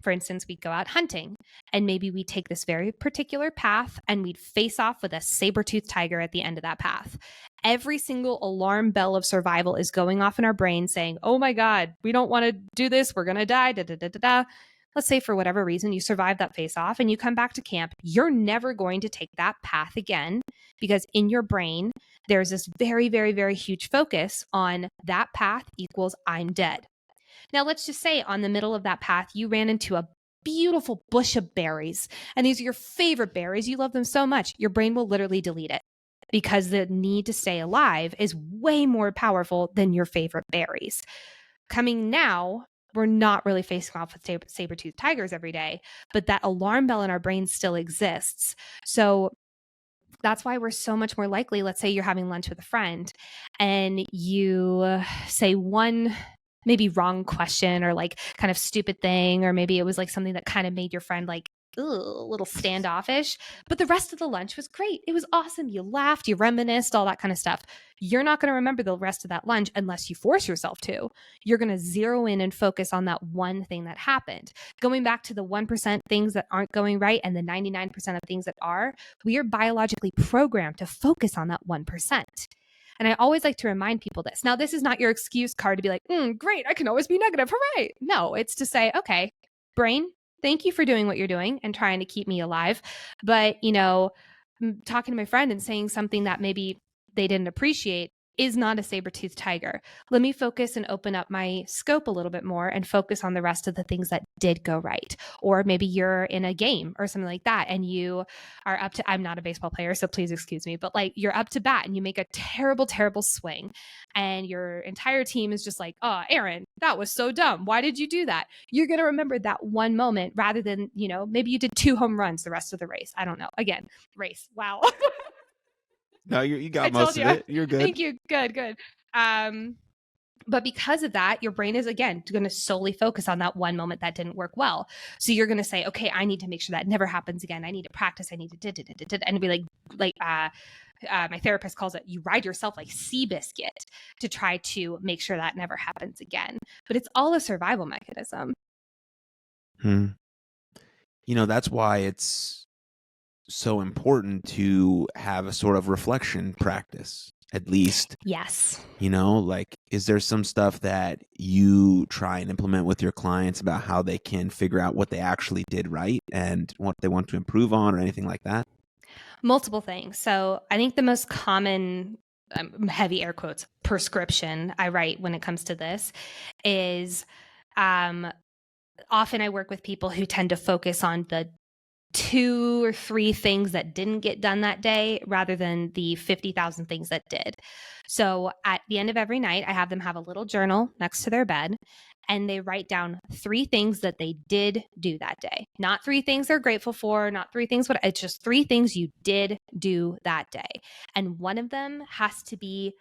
for instance, we'd go out hunting and maybe we'd take this very particular path and we'd face off with a saber-toothed tiger at the end of that path. Every single alarm bell of survival is going off in our brain saying, oh my God, we don't want to do this. We're going to die. Let's say for whatever reason, you survive that face off and you come back to camp. You're never going to take that path again because in your brain, there's this very, very, very huge focus on that path equals I'm dead. Now, let's just say on the middle of that path, you ran into a beautiful bush of berries, and these are your favorite berries. You love them so much. Your brain will literally delete it because the need to stay alive is way more powerful than your favorite berries. Coming now we're not really facing off with saber-toothed tigers every day, but that alarm bell in our brain still exists. So that's why we're so much more likely. Let's say you're having lunch with a friend and you say one maybe wrong question or like kind of stupid thing, or maybe it was like something that kind of made your friend like, a little standoffish, but the rest of the lunch was great. It was awesome. You laughed, you reminisced, all that kind of stuff. You're not going to remember the rest of that lunch unless you force yourself to. You're going to zero in and focus on that one thing that happened. Going back to the 1% things that aren't going right and the 99% of things that are, we are biologically programmed to focus on that 1%. And I always like to remind people this. Now, this is not your excuse card to be like, great, I can always be negative. Hooray. No, it's to say, okay, brain, thank you for doing what you're doing and trying to keep me alive. But, talking to my friend and saying something that maybe they didn't appreciate is not a saber-toothed tiger. Let me focus and open up my scope a little bit more and focus on the rest of the things that did go right. Or maybe you're in a game or something like that and you are up to, I'm not a baseball player, so please excuse me, but like you're up to bat and you make a terrible, terrible swing and your entire team is just like, oh, Aaron, that was so dumb. Why did you do that? You're going to remember that one moment rather than, maybe you did 2 home runs the rest of the race. I don't know. Again, race. Wow. No, you got most of it. You're good. Thank you. Good. But because of that, your brain is, again, going to solely focus on that one moment that didn't work well. So you're going to say, okay, I need to make sure that never happens again. I need to practice. I need to, and be like my therapist calls it, you ride yourself like Seabiscuit to try to make sure that never happens again. But it's all a survival mechanism. That's why it's so important to have a sort of reflection practice, at least. Yes. Is there some stuff that you try and implement with your clients about how they can figure out what they actually did right and what they want to improve on or anything like that? Multiple things. So I think the most common, heavy air quotes, prescription I write when it comes to this is often I work with people who tend to focus on the 2 or 3 things that didn't get done that day rather than the 50,000 things that did. So at the end of every night, I have them have a little journal next to their bed and they write down 3 things that they did do that day. Not 3 things they're grateful for, not 3 things, it's just 3 things you did do that day. And one of them has to be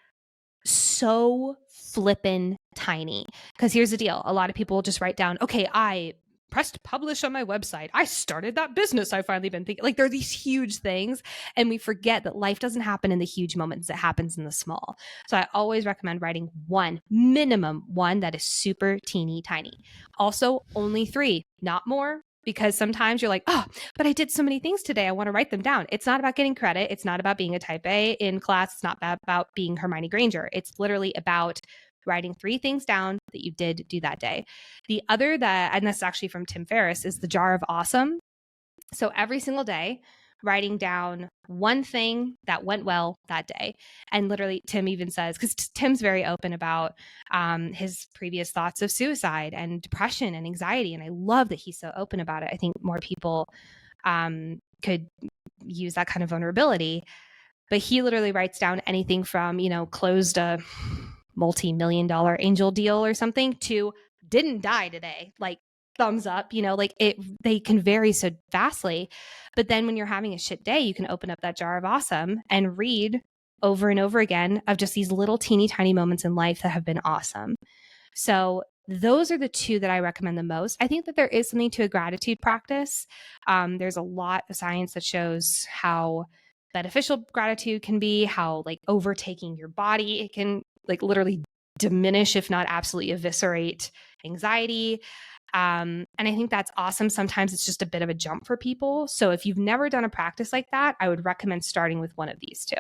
so flippin' tiny. Because here's the deal. A lot of people will just write down, okay, I pressed publish on my website. I started that business I've finally been thinking. Like there are these huge things and we forget that life doesn't happen in the huge moments. It happens in the small. So I always recommend writing minimum one that is super teeny tiny. Also only 3, not more. Because sometimes you're like, oh, but I did so many things today. I want to write them down. It's not about getting credit. It's not about being a type A in class. It's not about being Hermione Granger. It's literally about writing 3 things down that you did do that day. The other and this is actually from Tim Ferriss, is the jar of awesome. So every single day, writing down one thing that went well that day. And literally Tim even says, because Tim's very open about his previous thoughts of suicide and depression and anxiety. And I love that he's so open about it. I think more people could use that kind of vulnerability. But he literally writes down anything from, closed a multi-million-dollar angel deal or something to didn't die today. Like thumbs up, they can vary so vastly. But then when you're having a shit day, you can open up that jar of awesome and read over and over again of just these little teeny tiny moments in life that have been awesome. So those are the 2 that I recommend the most. I think that there is something to a gratitude practice. There's a lot of science that shows how beneficial gratitude can be, how like overtaking your body, it can like literally diminish, if not absolutely eviscerate anxiety. And I think that's awesome. Sometimes it's just a bit of a jump for people. So if you've never done a practice like that, I would recommend starting with one of these 2.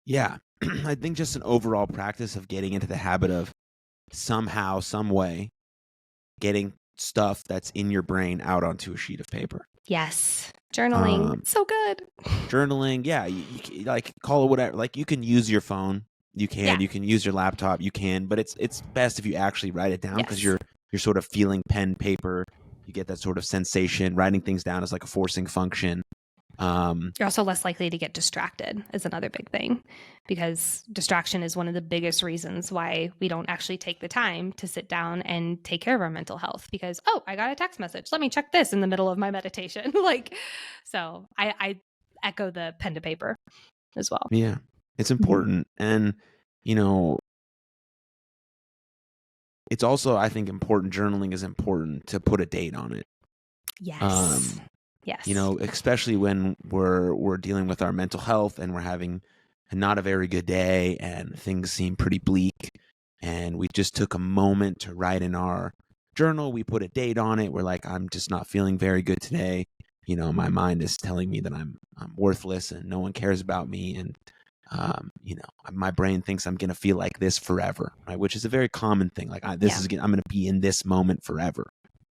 Yeah. I think just an overall practice of getting into the habit of somehow, some way, getting stuff that's in your brain out onto a sheet of paper. Yes. Journaling. So good. Journaling. Yeah. You like call it whatever. Like you can use your phone. You can use your laptop. You can, but it's best if you actually write it down because you're sort of feeling pen, paper. You get that sort of sensation. Writing things down is like a forcing function. You're also less likely to get distracted is another big thing, because distraction is one of the biggest reasons why we don't actually take the time to sit down and take care of our mental health, because, oh, I got a text message. Let me check this in the middle of my meditation. So I echo the pen to paper as well. Yeah, it's important. And, it's also, I think, important. Journaling is important to put a date on it. Yes. Yes. Especially when we're dealing with our mental health and we're having not a very good day and things seem pretty bleak, and we just took a moment to write in our journal. We put a date on it. We're like, I'm just not feeling very good today. My mind is telling me that I'm worthless and no one cares about me, and my brain thinks I'm going to feel like this forever, right? Which is a very common thing. Like I'm going to be in this moment forever.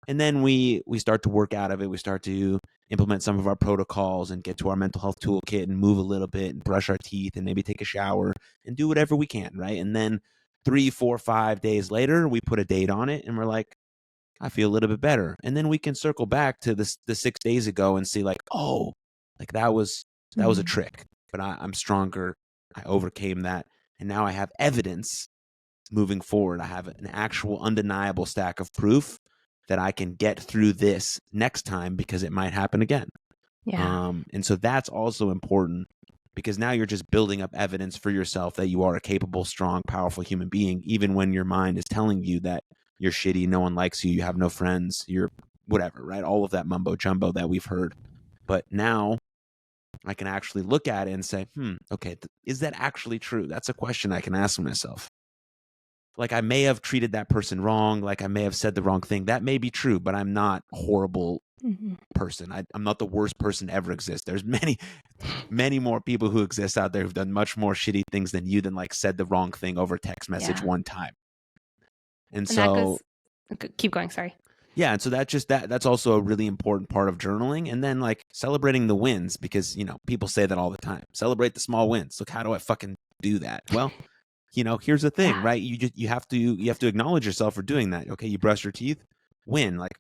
And then we start to work out of it. We start to implement some of our protocols and get to our mental health toolkit and move a little bit and brush our teeth and maybe take a shower and do whatever we can, right? And then 3, 4, 5 days later, we put a date on it and we're like, I feel a little bit better. And then we can circle back to the 6 days ago and see like, oh, like that was a trick, but I'm stronger. I overcame that. And now I have evidence moving forward. I have an actual undeniable stack of proof that I can get through this next time, because it might happen again. Yeah. And so that's also important, because now you're just building up evidence for yourself that you are a capable, strong, powerful human being, even when your mind is telling you that you're shitty, no one likes you, you have no friends, you're whatever, right? All of that mumbo jumbo that we've heard. But now I can actually look at it and say, okay, is that actually true? That's a question I can ask myself. Like, I may have treated that person wrong. Like, I may have said the wrong thing. That may be true, but I'm not a horrible person. I'm not the worst person to ever exist. There's many, many more people who exist out there who've done much more shitty things than you, than like said the wrong thing over text message one time. And so keep going. Sorry. Yeah. And so that's also a really important part of journaling. And then like celebrating the wins, because, people say that all the time. Celebrate the small wins. Look, how do I fucking do that? Well, here's the thing, right? You have to acknowledge yourself for doing that. Okay, you brush your teeth, win. Like,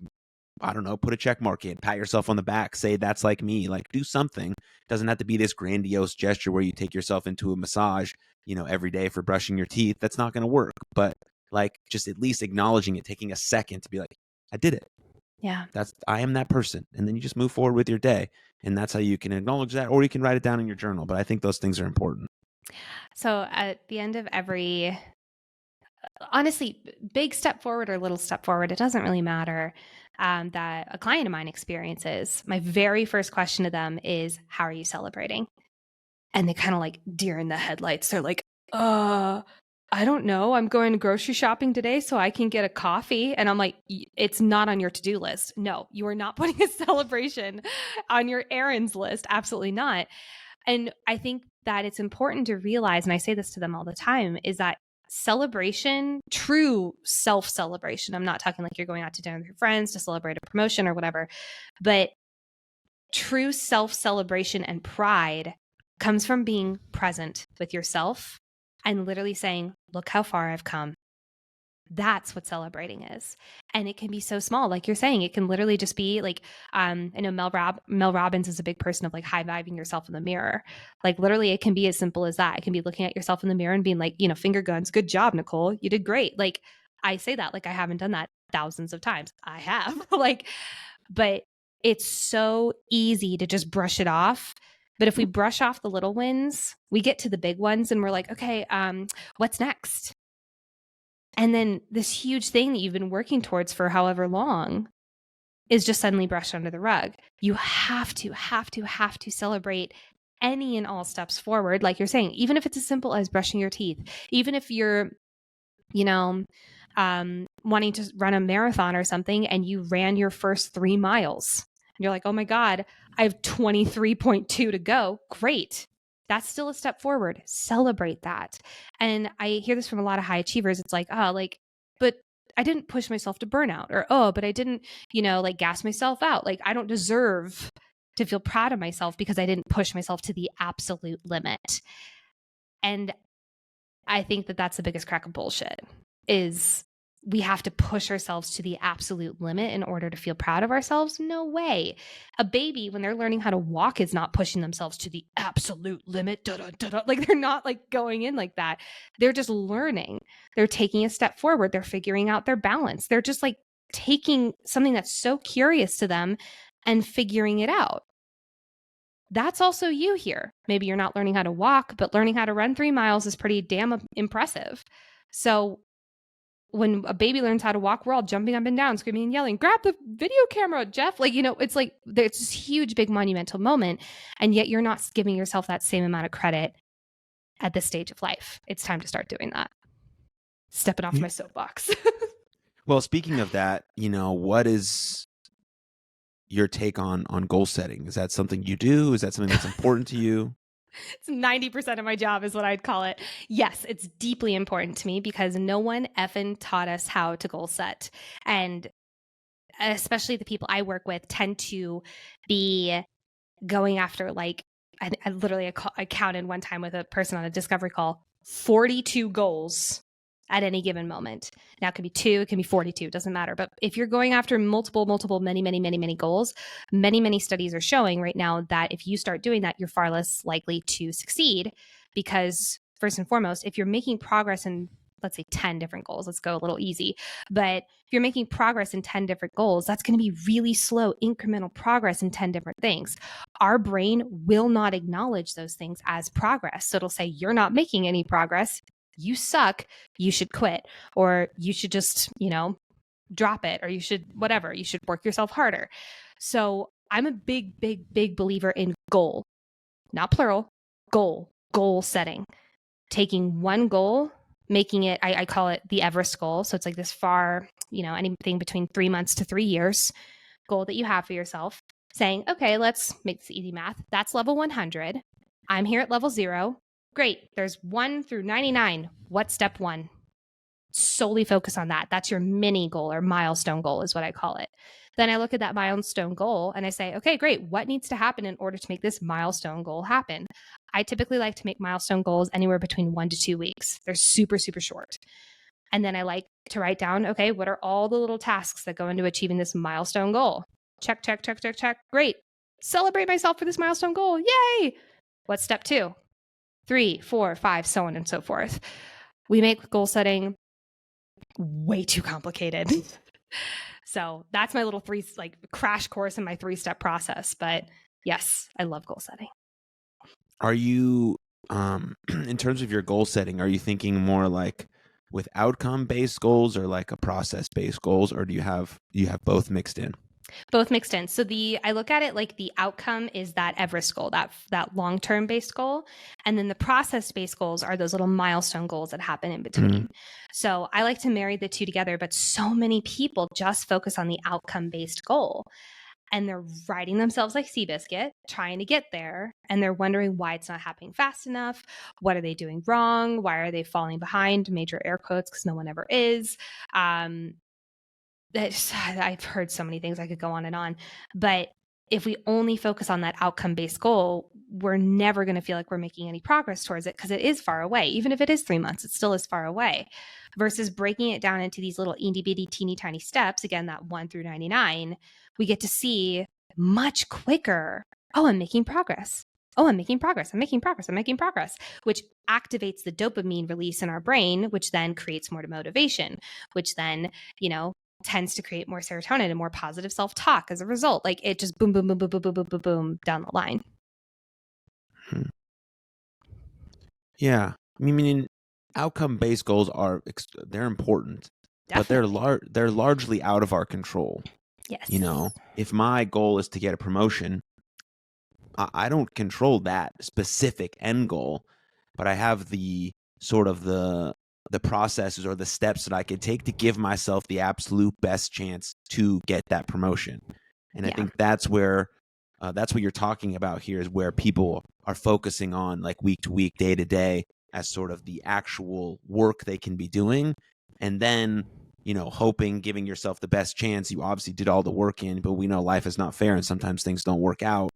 I don't know, put a check mark in, pat yourself on the back, say that's like me. Like, do something. It doesn't have to be this grandiose gesture where you take yourself into a massage, every day for brushing your teeth. That's not going to work. But like, just at least acknowledging it, taking a second to be like, I did it. Yeah. I am that person. And then you just move forward with your day. And that's how you can acknowledge that, or you can write it down in your journal. But I think those things are important. So at the end of every, honestly, big step forward or little step forward, it doesn't really matter, that a client of mine experiences, my very first question to them is, how are you celebrating? And they kind of like deer in the headlights. They're like, I don't know. I'm going grocery shopping today so I can get a coffee. And I'm like, it's not on your to-do list. No, you are not putting a celebration on your errands list. Absolutely not. And I think that it's important to realize, and I say this to them all the time, is that celebration, true self-celebration, I'm not talking like you're going out to dinner with your friends to celebrate a promotion or whatever, but true self-celebration and pride comes from being present with yourself and literally saying, look how far I've come. That's what celebrating is. And it can be so small. Like you're saying, it can literally just be like, I know Mel Robbins is a big person of like high-fiving yourself in the mirror. Like literally it can be as simple as that. It can be looking at yourself in the mirror and being like, finger guns, good job, Nicole. You did great. Like I say that, like I haven't done that thousands of times. I have but it's so easy to just brush it off. But if we brush off the little wins, we get to the big ones and we're like, okay, what's next? And then this huge thing that you've been working towards for however long is just suddenly brushed under the rug. You have to celebrate any and all steps forward. Like you're saying, even if it's as simple as brushing your teeth, even if you're, wanting to run a marathon or something and you ran your first 3 miles. And you're like, oh my God, I have 23.2 to go. Great. That's still a step forward. Celebrate that. And I hear this from a lot of high achievers. It's like, but I didn't push myself to burnout, or, but I didn't, gas myself out. Like I don't deserve to feel proud of myself because I didn't push myself to the absolute limit. And I think that that's the biggest crack of bullshit, is we have to push ourselves to the absolute limit in order to feel proud of ourselves. No way. A baby, when they're learning how to walk, is not pushing themselves to the absolute limit. Da, da, da, da. Like they're not like going in like that. They're just learning. They're taking a step forward. They're figuring out their balance. They're just like taking something that's so curious to them and figuring it out. That's also you here. Maybe you're not learning how to walk, but learning how to run 3 miles is pretty damn impressive. So when a baby learns how to walk, we're all jumping up and down, screaming and yelling, grab the video camera, Jeff. Like, it's like there's this huge, big monumental moment. And yet you're not giving yourself that same amount of credit at this stage of life. It's time to start doing that. Stepping off my soapbox. Well, speaking of that, what is your take on goal setting? Is that something you do? Is that something that's important to you? It's 90% of my job is what I'd call it. Yes, it's deeply important to me because no one effing taught us how to goal set. And especially the people I work with tend to be going after like, I counted one time with a person on a discovery call, 42 goals at any given moment. Now it can be 2, it can be 42, it doesn't matter. But if you're going after multiple, many goals, many studies are showing right now that if you start doing that, you're far less likely to succeed because first and foremost, if you're making progress in, let's say 10 different goals, let's go a little easy. But if you're making progress in 10 different goals, that's going to be really slow incremental progress in 10 different things. Our brain will not acknowledge those things as progress. So it'll say, you're not making any progress. You suck, you should quit, or you should just, drop it, or you should work yourself harder. So I'm a big believer in goal, not plural, goal setting. Taking one goal, making it, I call it the Everest goal. So it's like this far, anything between 3 months to 3 years goal that you have for yourself, saying, okay, let's make this easy math. That's level 100. I'm here at level 0. Great. There's 1 through 99. What's step 1? Solely focus on that. That's your mini goal or milestone goal is what I call it. Then I look at that milestone goal and I say, okay, great. What needs to happen in order to make this milestone goal happen? I typically like to make milestone goals anywhere between 1 to 2 weeks. They're super short. And then I like to write down, okay, what are all the little tasks that go into achieving this milestone goal? Check. Great. Celebrate myself for this milestone goal. Yay. What's step 2? 3, 4, 5, so on and so forth. We make goal setting way too complicated. So that's my little crash course in my 3-step process. But yes, I love goal setting. Are you, in terms of your goal setting, are you thinking more like with outcome-based goals or like a process-based goals, or do you have both mixed in? Both mixed in. So I look at it like the outcome is that Everest goal, that long-term based goal. And then the process-based goals are those little milestone goals that happen in between. Mm-hmm. So I like to marry the two together, but so many people just focus on the outcome-based goal. And they're riding themselves like Seabiscuit, trying to get there. And they're wondering why it's not happening fast enough. What are they doing wrong? Why are they falling behind? Major air quotes, because no one ever is. I've heard so many things, I could go on and on. But if we only focus on that outcome-based goal, we're never going to feel like we're making any progress towards it because it is far away. Even if it is 3 months, it still is far away. Versus breaking it down into these little itty-bitty, teeny tiny steps, again, that 1 through 99, we get to see much quicker, oh, I'm making progress. Oh, I'm making progress, which activates the dopamine release in our brain, which then creates more motivation, which then, tends to create more serotonin and more positive self-talk as a result. Like it just boom down the line. Yeah. I mean, outcome-based goals they're important, Definitely. But they're largely out of our control. Yes. If my goal is to get a promotion, I don't control that specific end goal, but I have the sort of the processes or the steps that I could take to give myself the absolute best chance to get that promotion. And I think that's where that's what you're talking about here, is where people are focusing on like week to week, day to day, as sort of the actual work they can be doing. And then, hoping, giving yourself the best chance. You obviously did all the work in, but we know life is not fair and sometimes things don't work out.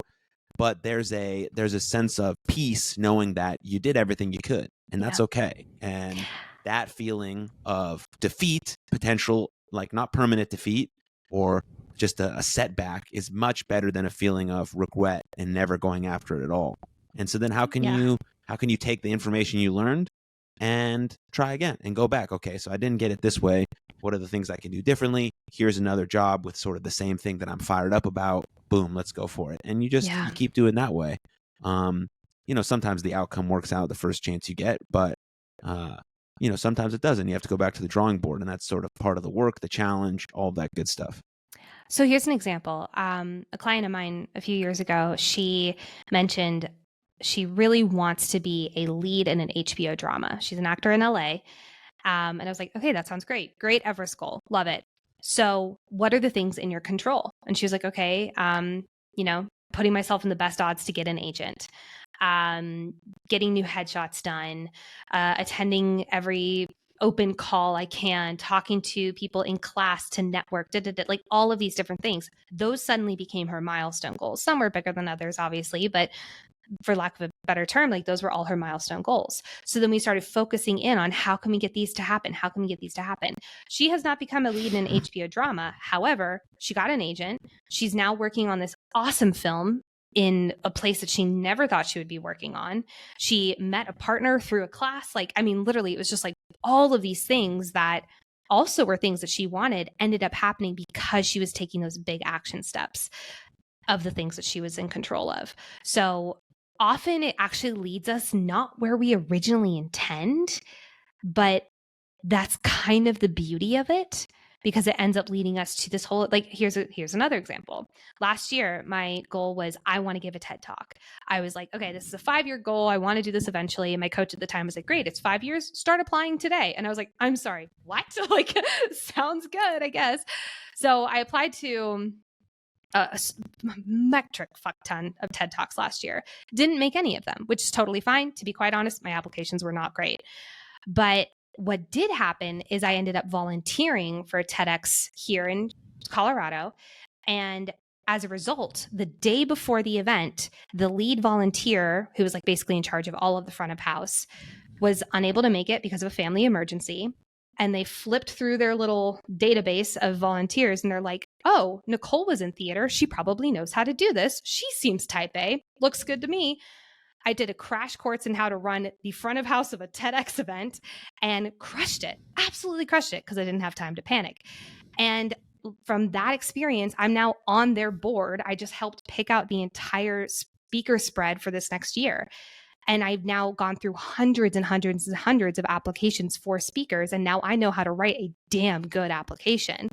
But there's a sense of peace knowing that you did everything you could, and that's okay. And that feeling of defeat, potential, like not permanent defeat or just a setback, is much better than a feeling of regret and never going after it at all. And so then how can you take the information you learned and try again and go back? Okay, so I didn't get it this way. What are the things I can do differently? Here's another job with sort of the same thing that I'm fired up about. Boom, let's go for it. And you keep doing that way. Sometimes the outcome works out the first chance you get, but sometimes it doesn't. You have to go back to the drawing board, and that's sort of part of the work, the challenge, all that good stuff. So here's an example. A client of mine a few years ago, she mentioned she really wants to be a lead in an HBO drama. She's an actor in LA. And I was like, okay, that sounds great. Great Everest goal. Love it. So what are the things in your control? And she was like, okay, putting myself in the best odds to get an agent, getting new headshots done, attending every open call I can, talking to people in class to network, like all of these different things. Those suddenly became her milestone goals. Some were bigger than others, obviously, but for lack of a better term, like those were all her milestone goals. So then we started focusing in on how can we get these to happen? How can we get these to happen? She has not become a lead in an HBO drama. However, she got an agent. She's now working on this awesome film in a place that she never thought she would be working on. She met a partner through a class. Literally, it was just like all of these things that also were things that she wanted ended up happening because she was taking those big action steps of the things that she was in control of. So often it actually leads us not where we originally intend, but that's kind of the beauty of it, because it ends up leading us to this whole, here's another example. Last year, my goal was I want to give a TED Talk. I was like, okay, this is a 5-year goal. I want to do this eventually. And my coach at the time was like, great, it's 5 years. Start applying today. And I was like, I'm sorry, what? Sounds good, I guess. So I applied to a metric fuck ton of TED Talks last year. Didn't make any of them, which is totally fine. To be quite honest, my applications were not great. But what did happen is I ended up volunteering for a TEDx here in Colorado. And as a result, the day before the event, the lead volunteer, who was basically in charge of all of the front of house, was unable to make it because of a family emergency. And they flipped through their little database of volunteers and they're like, oh, Nicole was in theater. She probably knows how to do this. She seems type A. Looks good to me. I did a crash course in how to run the front of house of a TEDx event and crushed it. Absolutely crushed it because I didn't have time to panic. And from that experience, I'm now on their board. I just helped pick out the entire speaker spread for this next year. And I've now gone through hundreds and hundreds and hundreds of applications for speakers. And now I know how to write a damn good application.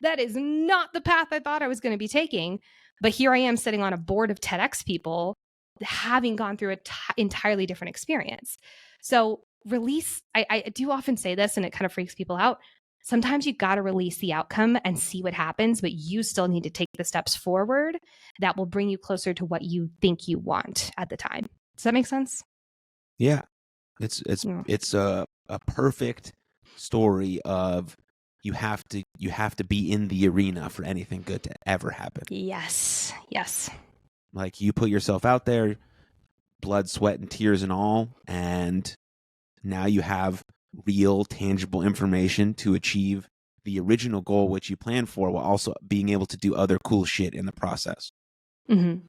That is not the path I thought I was going to be taking. But here I am sitting on a board of TEDx people, having gone through an entirely different experience. So I do often say this and it kind of freaks people out. Sometimes you got to release the outcome and see what happens, but you still need to take the steps forward that will bring you closer to what you think you want at the time. Does that make sense? Yeah. It's a perfect story of you have to be in the arena for anything good to ever happen. Yes. Like you put yourself out there, blood, sweat, and tears and all, and now you have real, tangible information to achieve the original goal which you planned for, while also being able to do other cool shit in the process. Mm-hmm.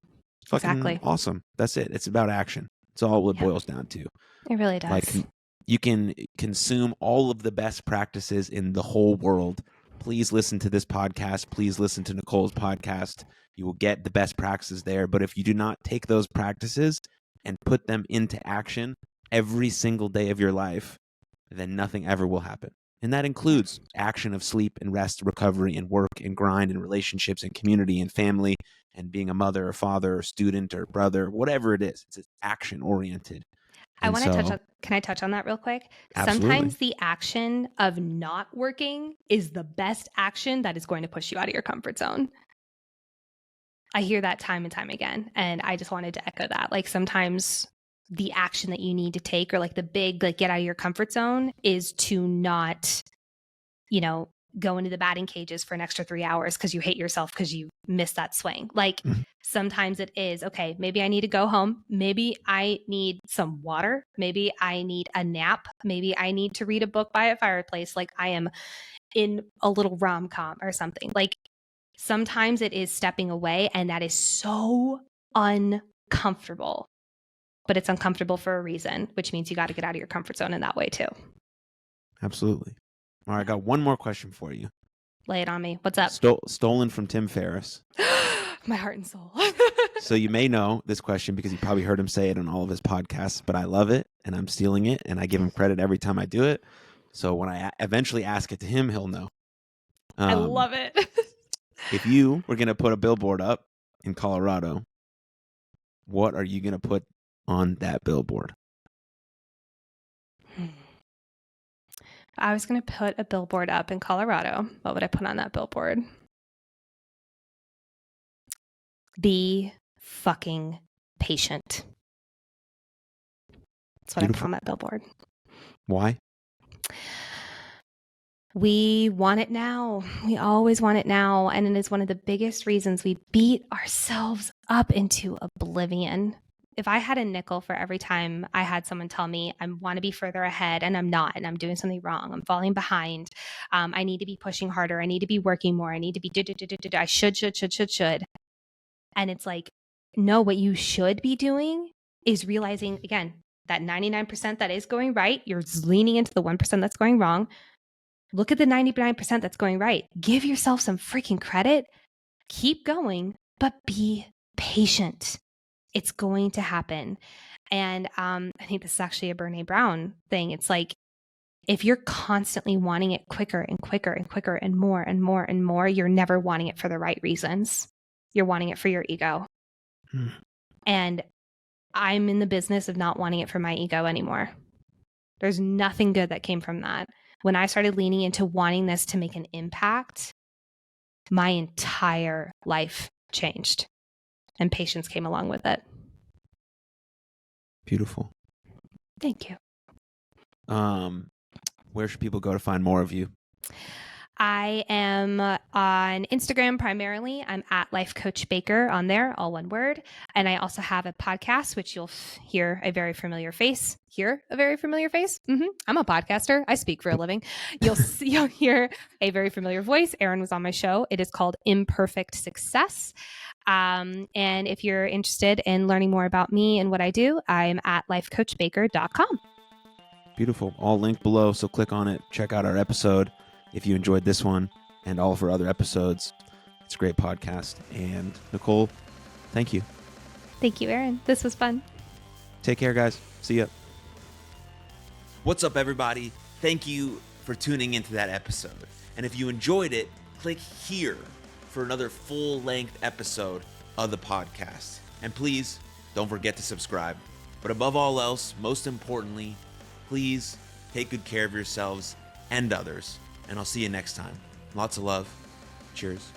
Exactly. Awesome. That's it. It's about action. It's all it boils down to. It really does. You can consume all of the best practices in the whole world. Please listen to this podcast. Please listen to Nicole's podcast. You will get the best practices there. But if you do not take those practices and put them into action every single day of your life, then nothing ever will happen. And that includes action of sleep and rest, recovery and work and grind and relationships and community and family and being a mother or father or student or brother, whatever it is. It's action oriented. Can I touch on that real quick? Absolutely. Sometimes the action of not working is the best action that is going to push you out of your comfort zone. I hear that time and time again. And I just wanted to echo that. Sometimes the action that you need to take, or the big, get out of your comfort zone, is to not, go into the batting cages for an extra 3 hours because you hate yourself because you missed that swing. Like sometimes it is, okay, maybe I need to go home. Maybe I need some water. Maybe I need a nap. Maybe I need to read a book by a fireplace. Like I am in a little rom-com or something. Like sometimes it is stepping away, and that is so uncomfortable, but it's uncomfortable for a reason, which means you got to get out of your comfort zone in that way too. Absolutely. All right, I got one more question for you. Lay it on me. What's up? Stolen from Tim Ferriss. My heart and soul. So you may know this question because you probably heard him say it on all of his podcasts, but I love it and I'm stealing it and I give him credit every time I do it. So when I eventually ask it to him, he'll know. I love it. If you were going to put a billboard up in Colorado, what are you going to put on that billboard? I was going to put a billboard up in Colorado. What would I put on that billboard? Be fucking patient. That's what I put on that billboard. Why? We want it now. We always want it now. And it is one of the biggest reasons we beat ourselves up into oblivion. If I had a nickel for every time I had someone tell me I want to be further ahead and I'm not, and I'm doing something wrong, I'm falling behind, I need to be pushing harder, I need to be working more, I need to be, I should. And it's like, no, what you should be doing is realizing, again, that 99% that is going right, you're leaning into the 1% that's going wrong. Look at the 99% that's going right. Give yourself some freaking credit. Keep going, but be patient. It's going to happen. And I think this is actually a Brene Brown thing. It's like, if you're constantly wanting it quicker and quicker and quicker and more and more and more, you're never wanting it for the right reasons. You're wanting it for your ego. And I'm in the business of not wanting it for my ego anymore. There's nothing good that came from that. When I started leaning into wanting this to make an impact, my entire life changed. And patience came along with it. Beautiful. Thank you. Where should people go to find more of you? I am on Instagram primarily. I'm at Life Coach Baker on there, all one word. And I also have a podcast, which you'll hear a very familiar face. I'm a podcaster. I speak for a living. You'll hear a very familiar voice. Aaron was on my show. It is called Imperfect Success. And if you're interested in learning more about me and what I do, I'm at lifecoachbaker.com. Beautiful. All linked below. So click on it. Check out our episode. If you enjoyed this one and all of our other episodes, it's a great podcast. And Nicole, thank you. Thank you, Aaron. This was fun. Take care, guys. See ya. What's up, everybody? Thank you for tuning into that episode. And if you enjoyed it, click here for another full-length episode of the podcast. And please don't forget to subscribe. But above all else, most importantly, please take good care of yourselves and others. And I'll see you next time. Lots of love. Cheers.